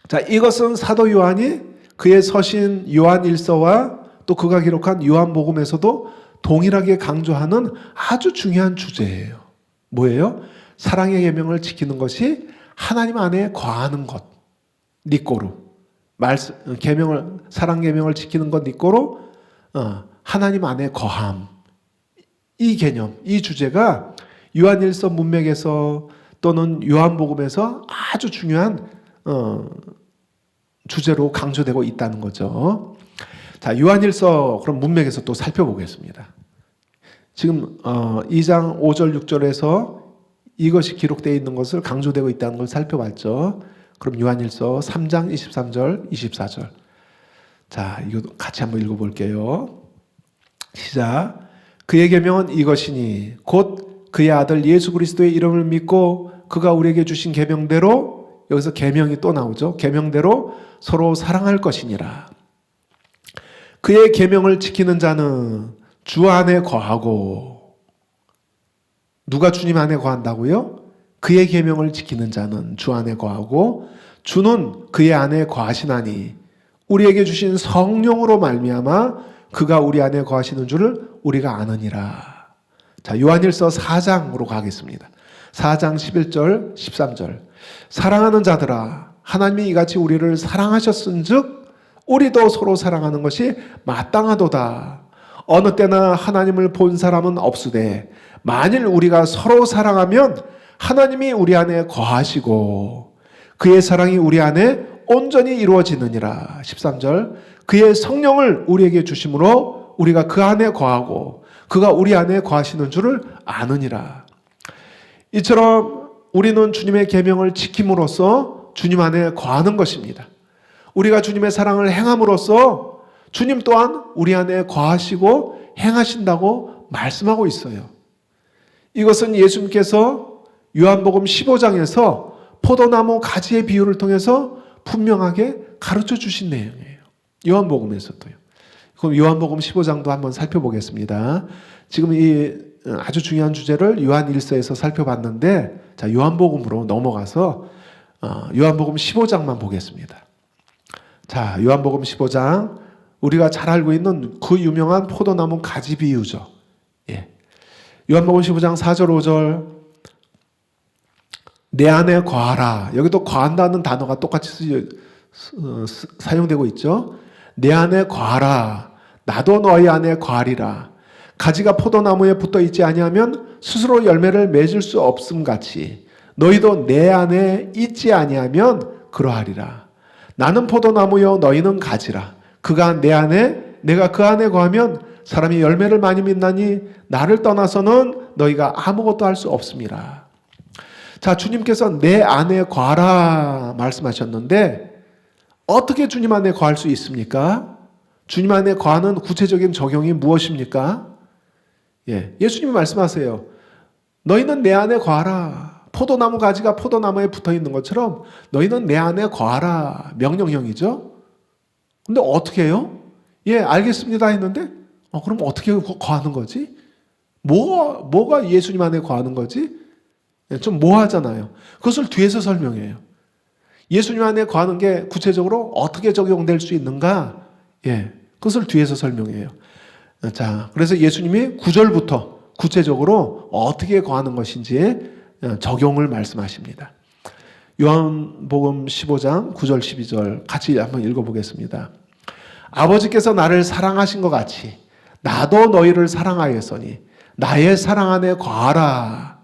자, 이것은 사도 요한이 그의 서신 요한일서와 또 그가 기록한 요한복음에서도 동일하게 강조하는 아주 중요한 주제예요. 뭐예요? 사랑의 계명을 지키는 것이 하나님 안에 거하는 것. 니꼬로. 사랑 계명을 지키는 것 니꼬로 하나님 안에 거함. 이 개념, 이 주제가 요한일서 문맥에서 또는 요한복음에서 아주 중요한 주제로 강조되고 있다는 거죠. 자, 요한일서 그럼 문맥에서 또 살펴보겠습니다. 지금 2장 5절 6절에서 이것이 기록되어 있는 것을 강조되고 있다는 걸 살펴봤죠. 그럼 요한일서 3장 23절 24절. 자, 이거 같이 한번 읽어볼게요. 시작. 그의 계명은 이것이니 곧 그의 아들 예수 그리스도의 이름을 믿고 그가 우리에게 주신 계명대로, 여기서 계명이 또 나오죠. 계명대로 서로 사랑할 것이니라. 그의 계명을 지키는 자는 주 안에 거하고, 누가 주님 안에 거한다고요? 그의 계명을 지키는 자는 주 안에 거하고 주는 그의 안에 거하시나니 우리에게 주신 성령으로 말미암아 그가 우리 안에 거하시는 줄을 우리가 아느니라. 자, 요한일서 4장으로 가겠습니다. 4장 11절 13절. 사랑하는 자들아, 하나님이 이같이 우리를 사랑하셨은즉 우리도 서로 사랑하는 것이 마땅하도다. 어느 때나 하나님을 본 사람은 없으되 만일 우리가 서로 사랑하면 하나님이 우리 안에 거하시고 그의 사랑이 우리 안에 온전히 이루어지느니라. 13절 그의 성령을 우리에게 주심으로 우리가 그 안에 거하고 그가 우리 안에 거하시는 줄을 아느니라. 이처럼 우리는 주님의 계명을 지킴으로써 주님 안에 거하는 것입니다. 우리가 주님의 사랑을 행함으로써 주님 또한 우리 안에 거하시고 행하신다고 말씀하고 있어요. 이것은 예수님께서 요한복음 15장에서 포도나무 가지의 비유를 통해서 분명하게 가르쳐 주신 내용이에요. 요한복음에서도요. 그럼 요한복음 15장도 한번 살펴보겠습니다. 지금 이 아주 중요한 주제를 요한 1서에서 살펴봤는데, 자, 요한복음으로 넘어가서 요한복음 15장만 보겠습니다. 자, 요한복음 15장, 우리가 잘 알고 있는 그 유명한 포도나무 가지 비유죠. 예. 요한복음 15장 4절 5절 내 안에 거하라. 여기도 거한다는 단어가 똑같이 사용되고 있죠. 내 안에 거하라. 나도 너희 안에 거하리라. 가지가 포도나무에 붙어 있지 아니하면 스스로 열매를 맺을 수 없음 같이 너희도 내 안에 있지 아니하면 그러하리라. 나는 포도나무요 너희는 가지라. 그가 내 안에 내가 그 안에 거하면 사람이 열매를 많이 맺나니 나를 떠나서는 너희가 아무것도 할 수 없음이라. 자, 주님께서 내 안에 거하라 말씀하셨는데 어떻게 주님 안에 거할 수 있습니까? 주님 안에 거하는 구체적인 적용이 무엇입니까? 예, 예수님이 말씀하세요. 너희는 내 안에 거하라. 포도나무 가지가 포도나무에 붙어 있는 것처럼 너희는 내 안에 거하라. 명령형이죠. 근데 어떻게 해요? 예, 알겠습니다 했는데 그럼 어떻게 거하는 거지? 뭐가 예수님 안에 거하는 거지? 좀 모호하잖아요. 그것을 뒤에서 설명해요. 예수님 안에 거하는 게 구체적으로 어떻게 적용될 수 있는가? 예, 그것을 뒤에서 설명해요. 자, 그래서 예수님이 9절부터 구체적으로 어떻게 거하는 것인지 적용을 말씀하십니다. 요한복음 15장 9절 12절 같이 한번 읽어보겠습니다. 아버지께서 나를 사랑하신 것 같이 나도 너희를 사랑하였으니 나의 사랑 안에 거하라.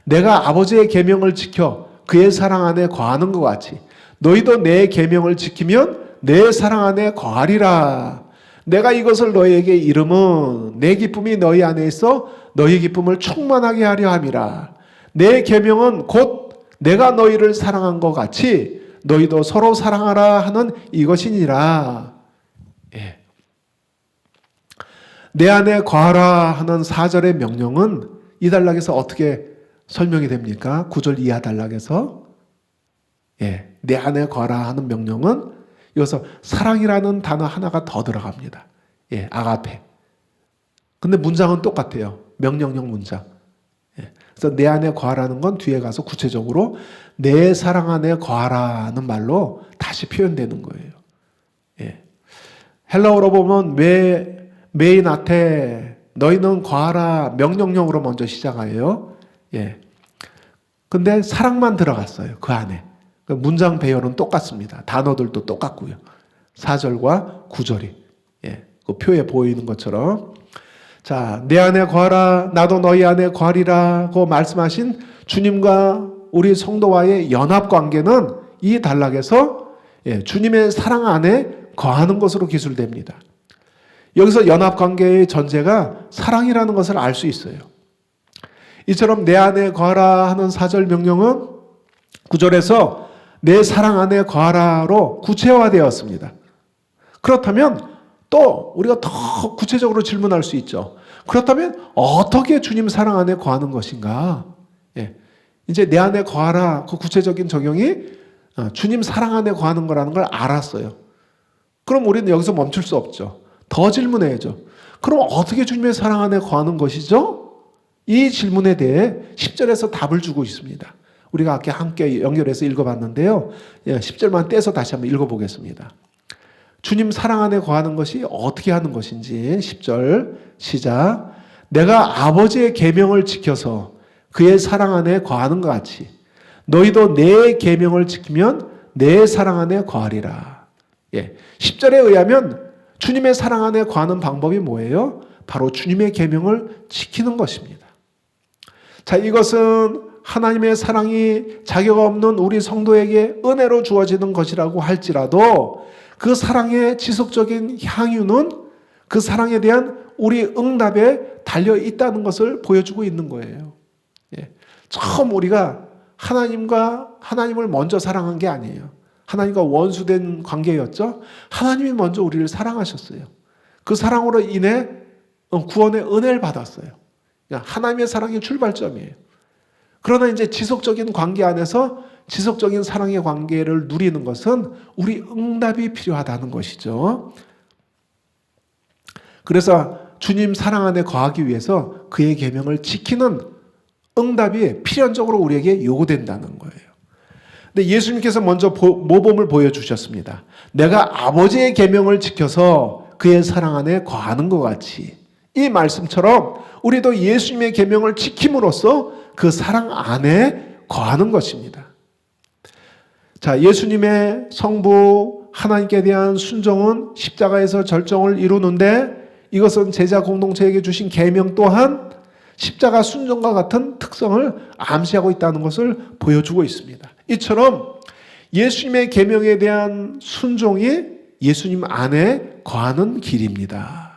내가 아버지의 계명을 지켜 그의 사랑 안에 거하는 것 같이 너희도 내 계명을 지키면 내 사랑 안에 거하리라. 내가 이것을 너희에게 이름은 내 기쁨이 너희 안에 있어 너희 기쁨을 충만하게 하려 함이라. 내 계명은 곧 내가 너희를 사랑한 것 같이 너희도 서로 사랑하라 하는 이것이니라. 예. 내 안에 거하라 하는 4절의 명령은 이 단락에서 어떻게 설명이 됩니까? 9절 이하 단락에서 예, 내 안에 거하라 하는 명령은 여기서 사랑이라는 단어 하나가 더 들어갑니다. 예, 아가페. 근데 문장은 똑같아요. 명령형 문장. 예, 그래서 내 안에 거하라는 건 뒤에 가서 구체적으로 내 사랑 안에 거하라는 말로 다시 표현되는 거예요. 예. 헬라어로 보면 메인아테 너희는 거하라 명령형으로 먼저 시작해요. 예. 근데 사랑만 들어갔어요. 그 안에. 문장 배열은 똑같습니다. 단어들도 똑같고요. 4절과 9절이. 예. 그 표에 보이는 것처럼. 자, 내 안에 거하라. 나도 너희 안에 거하리라고 말씀하신 주님과 우리 성도와의 연합 관계는 이 단락에서 예, 주님의 사랑 안에 거하는 것으로 기술됩니다. 여기서 연합 관계의 전제가 사랑이라는 것을 알 수 있어요. 이처럼 내 안에 거하라 하는 4절 명령은 9절에서 내 사랑 안에 거하라로 구체화되었습니다. 그렇다면 또 우리가 더 구체적으로 질문할 수 있죠. 그렇다면 어떻게 주님 사랑 안에 거하는 것인가? 예. 이제 내 안에 거하라 그 구체적인 적용이 주님 사랑 안에 거하는 거라는 걸 알았어요. 그럼 우리는 여기서 멈출 수 없죠. 더 질문해야죠. 그럼 어떻게 주님의 사랑 안에 거하는 것이죠? 이 질문에 대해 10절에서 답을 주고 있습니다. 우리가 아까 함께 연결해서 읽어봤는데요. 10절만 떼서 다시 한번 읽어보겠습니다. 주님 사랑 안에 거하는 것이 어떻게 하는 것인지 10절 시작. 내가 아버지의 계명을 지켜서 그의 사랑 안에 거하는 것 같이 너희도 내 계명을 지키면 내 사랑 안에 거하리라. 10절에 의하면 주님의 사랑 안에 거하는 방법이 뭐예요? 바로 주님의 계명을 지키는 것입니다. 자, 이것은 하나님의 사랑이 자격 없는 우리 성도에게 은혜로 주어지는 것이라고 할지라도 그 사랑의 지속적인 향유는 그 사랑에 대한 우리 응답에 달려 있다는 것을 보여주고 있는 거예요. 처음 우리가 하나님을 먼저 사랑한 게 아니에요. 하나님과 원수된 관계였죠. 하나님이 먼저 우리를 사랑하셨어요. 그 사랑으로 인해 구원의 은혜를 받았어요. 하나님의 사랑이 출발점이에요. 그러나 이제 지속적인 관계 안에서 지속적인 사랑의 관계를 누리는 것은 우리 응답이 필요하다는 것이죠. 그래서 주님 사랑 안에 거하기 위해서 그의 계명을 지키는 응답이 필연적으로 우리에게 요구된다는 거예요. 근데 예수님께서 먼저 모범을 보여주셨습니다. 내가 아버지의 계명을 지켜서 그의 사랑 안에 거하는 것 같이 이 말씀처럼 우리도 예수님의 계명을 지킴으로써 그 사랑 안에 거하는 것입니다. 자, 예수님의 성부 하나님께 대한 순종은 십자가에서 절정을 이루는데 이것은 제자 공동체에게 주신 계명 또한 십자가 순종과 같은 특성을 암시하고 있다는 것을 보여주고 있습니다. 이처럼 예수님의 계명에 대한 순종이 예수님 안에 거하는 길입니다.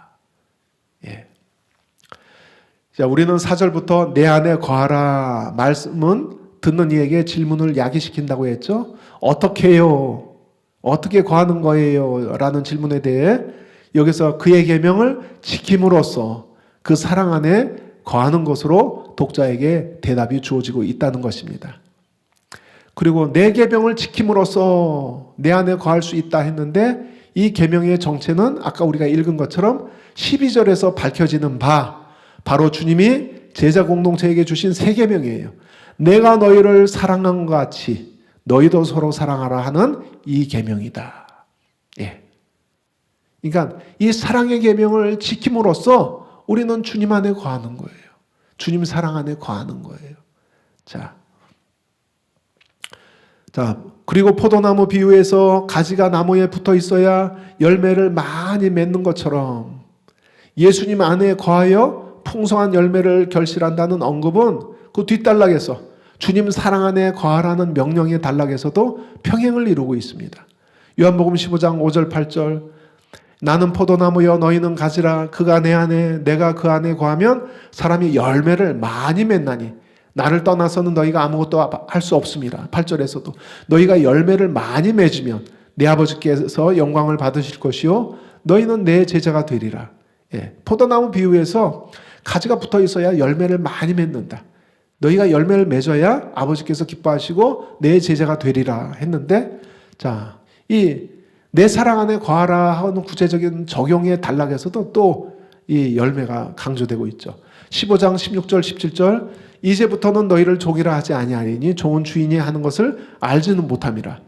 자, 우리는 4절부터 내 안에 거하라 말씀은 듣는 이에게 질문을 야기시킨다고 했죠. 어떻게 해요? 어떻게 거하는 거예요? 라는 질문에 대해 여기서 그의 계명을 지킴으로써 그 사랑 안에 거하는 것으로 독자에게 대답이 주어지고 있다는 것입니다. 그리고 내 계명을 지킴으로써 내 안에 거할 수 있다 했는데 이 계명의 정체는 아까 우리가 읽은 것처럼 12절에서 밝혀지는 바로 주님이 제자 공동체에게 주신 새 계명이에요. 내가 너희를 사랑한 것 같이 너희도 서로 사랑하라 하는 이 계명이다. 그러니까 이 사랑의 계명을 지킴으로써 우리는 주님 안에 거하는 거예요. 주님 사랑 안에 거하는 거예요. 자, 그리고 포도나무 비유에서 가지가 나무에 붙어 있어야 열매를 많이 맺는 것처럼 예수님 안에 거하여 풍성한 열매를 결실한다는 언급은 그 뒷단락에서 주님 사랑 안에 거하라는 명령의 단락에서도 평행을 이루고 있습니다. 요한복음 15장 5절 8절 나는 포도나무여 너희는 가지라 그가 내 안에 내가 그 안에 거하면 사람이 열매를 많이 맺나니 나를 떠나서는 너희가 아무것도 할 수 없습니다. 8절에서도 너희가 열매를 많이 맺으면 내 아버지께서 영광을 받으실 것이요 너희는 내 제자가 되리라. 포도나무 비유에서 가지가 붙어 있어야 열매를 많이 맺는다. 너희가 열매를 맺어야 아버지께서 기뻐하시고 내 제자가 되리라 했는데 자, 이 내 사랑 안에 거하라 하는 구체적인 적용의 단락에서도 또 이 열매가 강조되고 있죠. 15장 16절 17절 이제부터는 너희를 종이라 하지 아니하리니 종은 주인이 하는 것을 알지는 못함이라.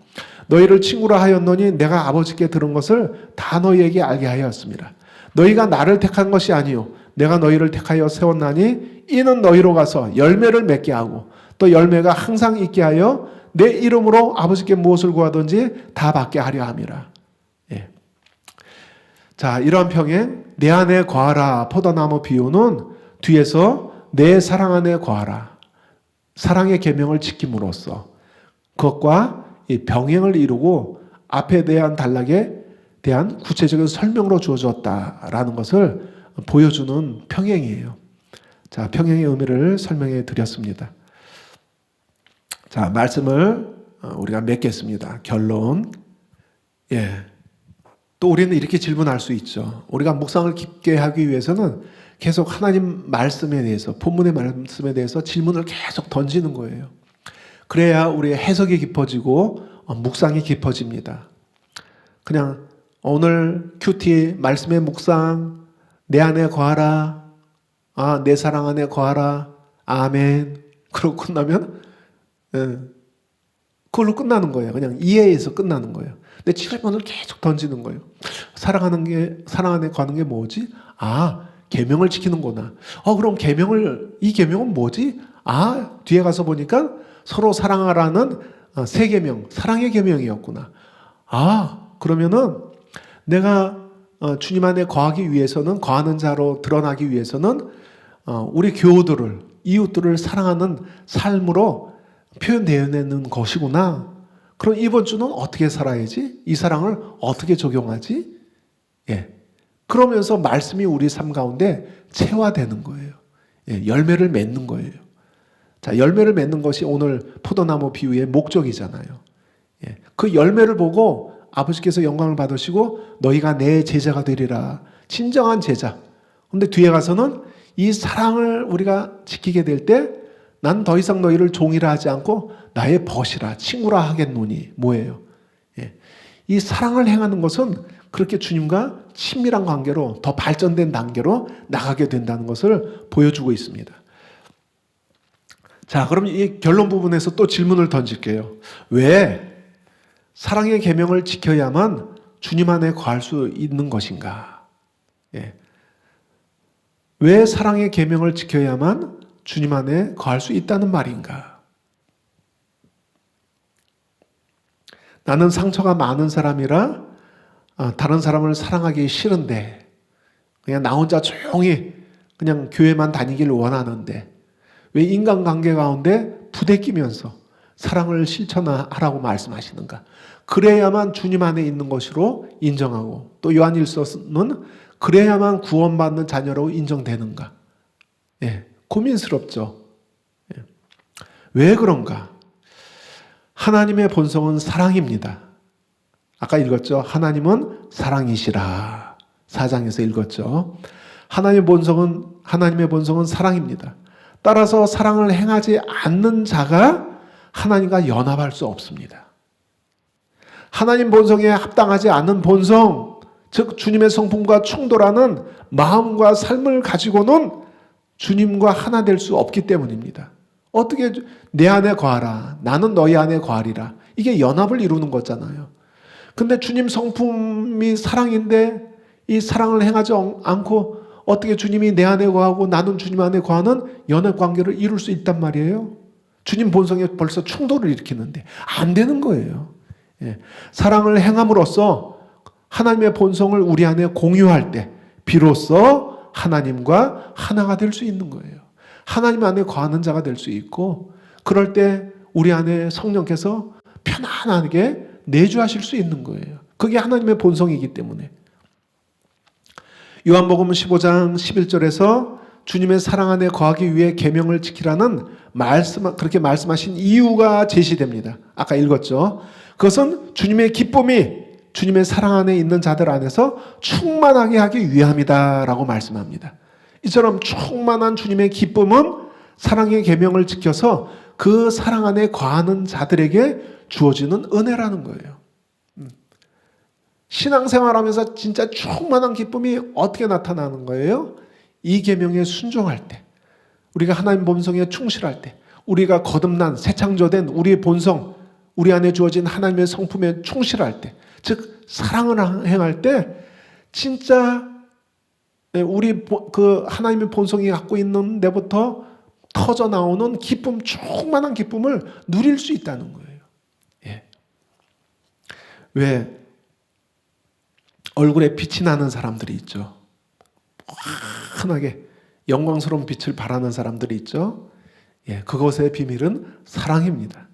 너희를 친구라 하였노니 내가 아버지께 들은 것을 다 너희에게 알게 하였습니다. 너희가 나를 택한 것이 아니요 내가 너희를 택하여 세웠나니 이는 너희로 가서 열매를 맺게 하고 또 열매가 항상 있게 하여 내 이름으로 아버지께 무엇을 구하든지 다 받게 하려 함이라. 자, 이러한 평행 내 안에 거하라 포도나무 비유는 뒤에서 내 사랑 안에 거하라 사랑의 계명을 지킴으로써 그것과 이 병행을 이루고 앞에 대한 단락에 대한 구체적인 설명으로 주어졌다라는 것을 보여주는 평행이에요. 자, 평행의 의미를 설명해 드렸습니다. 자, 말씀을 우리가 맺겠습니다. 결론. 또 우리는 이렇게 질문할 수 있죠. 우리가 묵상을 깊게 하기 위해서는 계속 하나님 말씀에 대해서, 본문의 말씀에 대해서 질문을 계속 던지는 거예요. 그래야 우리의 해석이 깊어지고 묵상이 깊어집니다. 그냥 오늘 큐티 말씀의 묵상, 내 안에 거하라, 내 사랑 안에 거하라, 아멘. 그러고 끝나면 그걸로 끝나는 거예요. 그냥 이해해서 끝나는 거예요. 근데 질문을 계속 던지는 거예요. 사랑 안에 거하는 게 뭐지? 계명을 지키는구나. 그럼 이 계명은 뭐지? 뒤에 가서 보니까 서로 사랑하라는 세 계명, 사랑의 계명이었구나. 그러면은 내가 주님 안에 거하기 위해서는, 거하는 자로 드러나기 위해서는 우리 교우들을, 이웃들을 사랑하는 삶으로 표현되어내는 것이구나. 그럼 이번 주는 어떻게 살아야지? 이 사랑을 어떻게 적용하지? 그러면서 말씀이 우리 삶 가운데 체화되는 거예요. 열매를 맺는 거예요. 자, 열매를 맺는 것이 오늘 포도나무 비유의 목적이잖아요. 그 열매를 보고 아버지께서 영광을 받으시고 너희가 내 제자가 되리라. 진정한 제자. 근데 뒤에 가서는 이 사랑을 우리가 지키게 될 때 난 더 이상 너희를 종이라 하지 않고 나의 벗이라, 친구라 하겠노니. 뭐예요? 이 사랑을 행하는 것은 그렇게 주님과 친밀한 관계로, 더 발전된 단계로 나가게 된다는 것을 보여주고 있습니다. 자, 그럼 이 결론 부분에서 또 질문을 던질게요. 왜 사랑의 계명을 지켜야만 주님 안에 거할 수 있는 것인가? 왜 사랑의 계명을 지켜야만 주님 안에 거할 수 있다는 말인가? 나는 상처가 많은 사람이라 다른 사람을 사랑하기 싫은데 그냥 나 혼자 조용히 그냥 교회만 다니길 원하는데 왜 인간관계 가운데 부대끼면서 사랑을 실천하라고 말씀하시는가? 그래야만 주님 안에 있는 것으로 인정하고 또 요한일서는 그래야만 구원받는 자녀로 인정되는가? 고민스럽죠. 왜 그런가? 하나님의 본성은 사랑입니다. 아까 읽었죠? 하나님은 사랑이시라. 4장에서 읽었죠? 하나님의 본성은 사랑입니다. 따라서 사랑을 행하지 않는 자가 하나님과 연합할 수 없습니다. 하나님 본성에 합당하지 않는 본성, 즉 주님의 성품과 충돌하는 마음과 삶을 가지고는 주님과 하나 될 수 없기 때문입니다. 어떻게 내 안에 거하라, 나는 너희 안에 거하리라. 이게 연합을 이루는 거잖아요. 근데 주님 성품이 사랑인데 이 사랑을 행하지 않고 어떻게 주님이 내 안에 거하고 나는 주님 안에 거하는 연합 관계를 이룰 수 있단 말이에요. 주님 본성에 벌써 충돌을 일으키는데 안 되는 거예요. 사랑을 행함으로써 하나님의 본성을 우리 안에 공유할 때 비로소 하나님과 하나가 될 수 있는 거예요. 하나님 안에 거하는 자가 될 수 있고 그럴 때 우리 안에 성령께서 편안하게 내주하실 수 있는 거예요. 그게 하나님의 본성이기 때문에. 요한복음 15장 11절에서 주님의 사랑 안에 거하기 위해 계명을 지키라는 그렇게 말씀하신 이유가 제시됩니다. 아까 읽었죠. 그것은 주님의 기쁨이 주님의 사랑 안에 있는 자들 안에서 충만하게 하기 위함이다라고 말씀합니다. 이처럼 충만한 주님의 기쁨은 사랑의 계명을 지켜서 그 사랑 안에 거하는 자들에게 주어지는 은혜라는 거예요. 신앙생활하면서 진짜 충만한 기쁨이 어떻게 나타나는 거예요? 이 계명에 순종할 때, 우리가 하나님 본성에 충실할 때, 우리가 거듭난 새 창조된 우리의 본성, 우리 안에 주어진 하나님의 성품에 충실할 때, 즉 사랑을 행할 때 진짜 우리 그 하나님의 본성이 갖고 있는 데부터 터져 나오는 기쁨, 충만한 기쁨을 누릴 수 있다는 거예요. 왜 얼굴에 빛이 나는 사람들이 있죠. 환하게 영광스러운 빛을 발하는 사람들이 있죠. 그것의 비밀은 사랑입니다.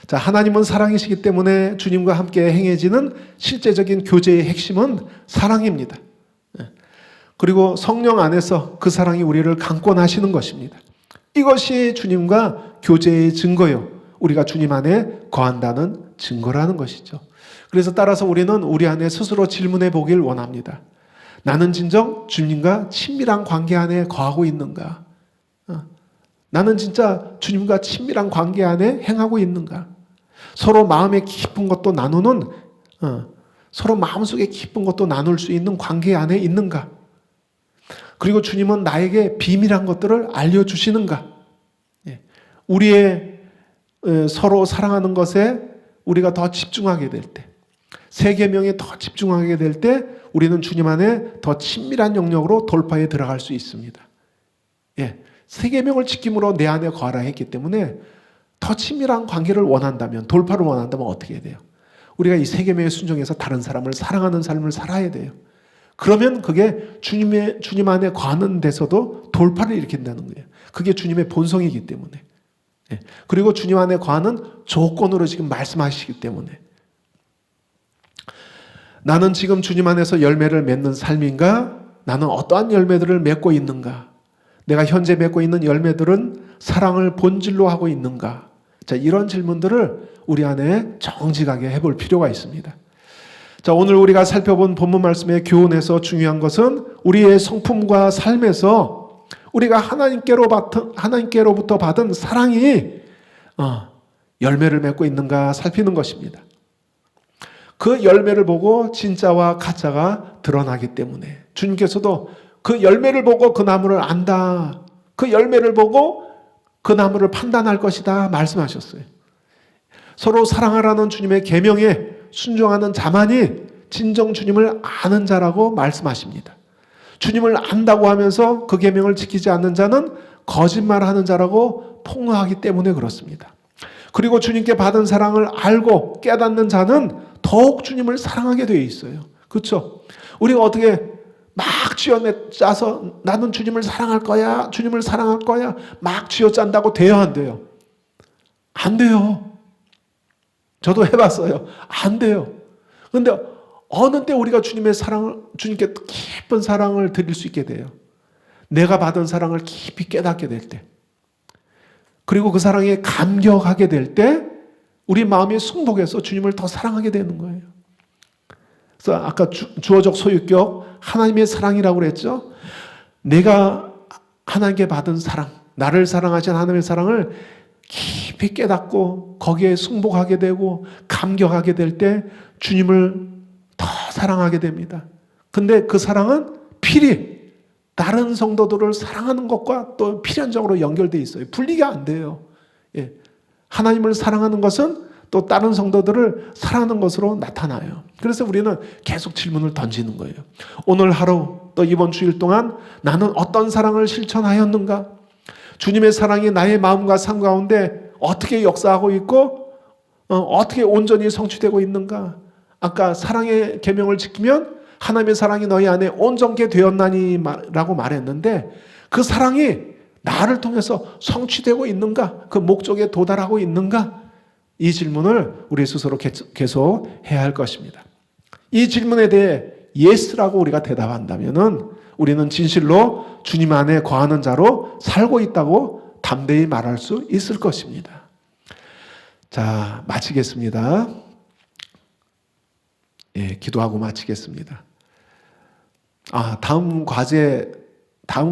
자, 하나님은 사랑이시기 때문에 주님과 함께 행해지는 실제적인 교제의 핵심은 사랑입니다. 그리고 성령 안에서 그 사랑이 우리를 강권하시는 것입니다. 이것이 주님과 교제의 증거요. 우리가 주님 안에 거한다는 증거라는 것이죠. 그래서 따라서 우리는 우리 안에 스스로 질문해 보길 원합니다. 나는 진정 주님과 친밀한 관계 안에 거하고 있는가? 나는 진짜 주님과 친밀한 관계 안에 행하고 있는가? 서로 마음의 깊은 것도 나누는, 서로 마음속에 깊은 것도 나눌 수 있는 관계 안에 있는가? 그리고 주님은 나에게 비밀한 것들을 알려주시는가? 우리의 서로 사랑하는 것에 우리가 더 집중하게 될 때, 세 계명에 더 집중하게 될 때 우리는 주님 안에 더 친밀한 영역으로 돌파해 들어갈 수 있습니다. 세 계명을 지킴으로 내 안에 거하라 했기 때문에 더 친밀한 관계를 원한다면, 돌파를 원한다면 어떻게 해야 돼요? 우리가 이 세 계명에 순종해서 다른 사람을 사랑하는 삶을 살아야 돼요. 그러면 그게 주님 안에 거하는 데서도 돌파를 일으킨다는 거예요. 그게 주님의 본성이기 때문에. 그리고 주님 안에 거하는 조건으로 지금 말씀하시기 때문에. 나는 지금 주님 안에서 열매를 맺는 삶인가? 나는 어떠한 열매들을 맺고 있는가? 내가 현재 맺고 있는 열매들은 사랑을 본질로 하고 있는가? 자, 이런 질문들을 우리 안에 정직하게 해볼 필요가 있습니다. 자, 오늘 우리가 살펴본 본문 말씀의 교훈에서 중요한 것은 우리의 성품과 삶에서 우리가 하나님께로부터 받은 사랑이 열매를 맺고 있는가 살피는 것입니다. 그 열매를 보고 진짜와 가짜가 드러나기 때문에 주님께서도 그 열매를 보고 그 나무를 안다. 그 열매를 보고 그 나무를 판단할 것이다 말씀하셨어요. 서로 사랑하라는 주님의 계명에 순종하는 자만이 진정 주님을 아는 자라고 말씀하십니다. 주님을 안다고 하면서 그 계명을 지키지 않는 자는 거짓말하는 자라고 폭로하기 때문에 그렇습니다. 그리고 주님께 받은 사랑을 알고 깨닫는 자는 더욱 주님을 사랑하게 되어 있어요. 그렇죠? 우리가 어떻게 막 쥐어짜서 나는 주님을 사랑할 거야, 주님을 사랑할 거야 막 쥐어짠다고 돼요, 안 돼요? 안 돼요. 저도 해봤어요. 안 돼요. 그런데 어느 때 우리가 주님께 깊은 사랑을 드릴 수 있게 돼요? 내가 받은 사랑을 깊이 깨닫게 될 때, 그리고 그 사랑에 감격하게 될 때 우리 마음이 승복해서 주님을 더 사랑하게 되는 거예요. 그래서 아까 주어적 소유격 하나님의 사랑이라고 그랬죠. 내가 하나님께 받은 사랑, 나를 사랑하신 하나님의 사랑을 깊이 깨닫고 거기에 승복하게 되고 감격하게 될 때 주님을 더 사랑하게 됩니다. 근데 그 사랑은 필히 다른 성도들을 사랑하는 것과 또 필연적으로 연결되어 있어요. 분리가 안 돼요. 예. 하나님을 사랑하는 것은 또 다른 성도들을 사랑하는 것으로 나타나요. 그래서 우리는 계속 질문을 던지는 거예요. 오늘 하루 또 이번 주일 동안 나는 어떤 사랑을 실천하였는가? 주님의 사랑이 나의 마음과 삶 가운데 어떻게 역사하고 있고 어떻게 온전히 성취되고 있는가? 아까 사랑의 계명을 지키면 하나님의 사랑이 너희 안에 온전케 되었나니 라고 말했는데 그 사랑이 나를 통해서 성취되고 있는가? 그 목적에 도달하고 있는가? 이 질문을 우리 스스로 계속 해야 할 것입니다. 이 질문에 대해 예스라고 우리가 대답한다면 우리는 진실로 주님 안에 거하는 자로 살고 있다고 담대히 말할 수 있을 것입니다. 자, 마치겠습니다. 예, 기도하고 마치겠습니다. 다음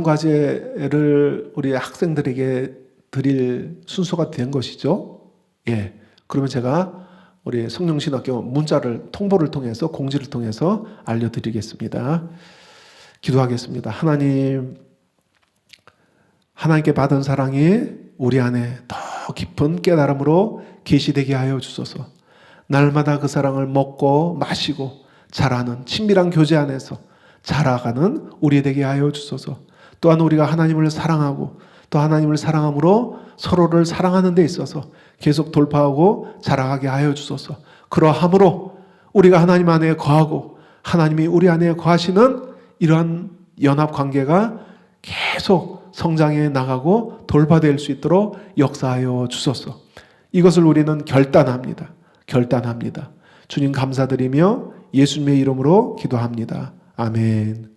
과제를 우리 학생들에게 드릴 순서가 된 것이죠. 예. 그러면 제가 우리 성령신학교 문자를 통보를 통해서 공지를 통해서 알려드리겠습니다. 기도하겠습니다. 하나님께 받은 사랑이 우리 안에 더 깊은 깨달음으로 계시되게 하여 주소서. 날마다 그 사랑을 먹고 마시고 자라는 친밀한 교제 안에서 자라가는 우리 되게 하여 주소서. 또한 우리가 하나님을 사랑하고 또 하나님을 사랑함으로 서로를 사랑하는 데 있어서 계속 돌파하고 자라가게 하여 주소서. 그러함으로 우리가 하나님 안에 거하고 하나님이 우리 안에 거하시는 이러한 연합관계가 계속 성장해 나가고 돌파될 수 있도록 역사하여 주소서. 이것을 우리는 결단합니다. 주님 감사드리며 예수님의 이름으로 기도합니다. 아멘.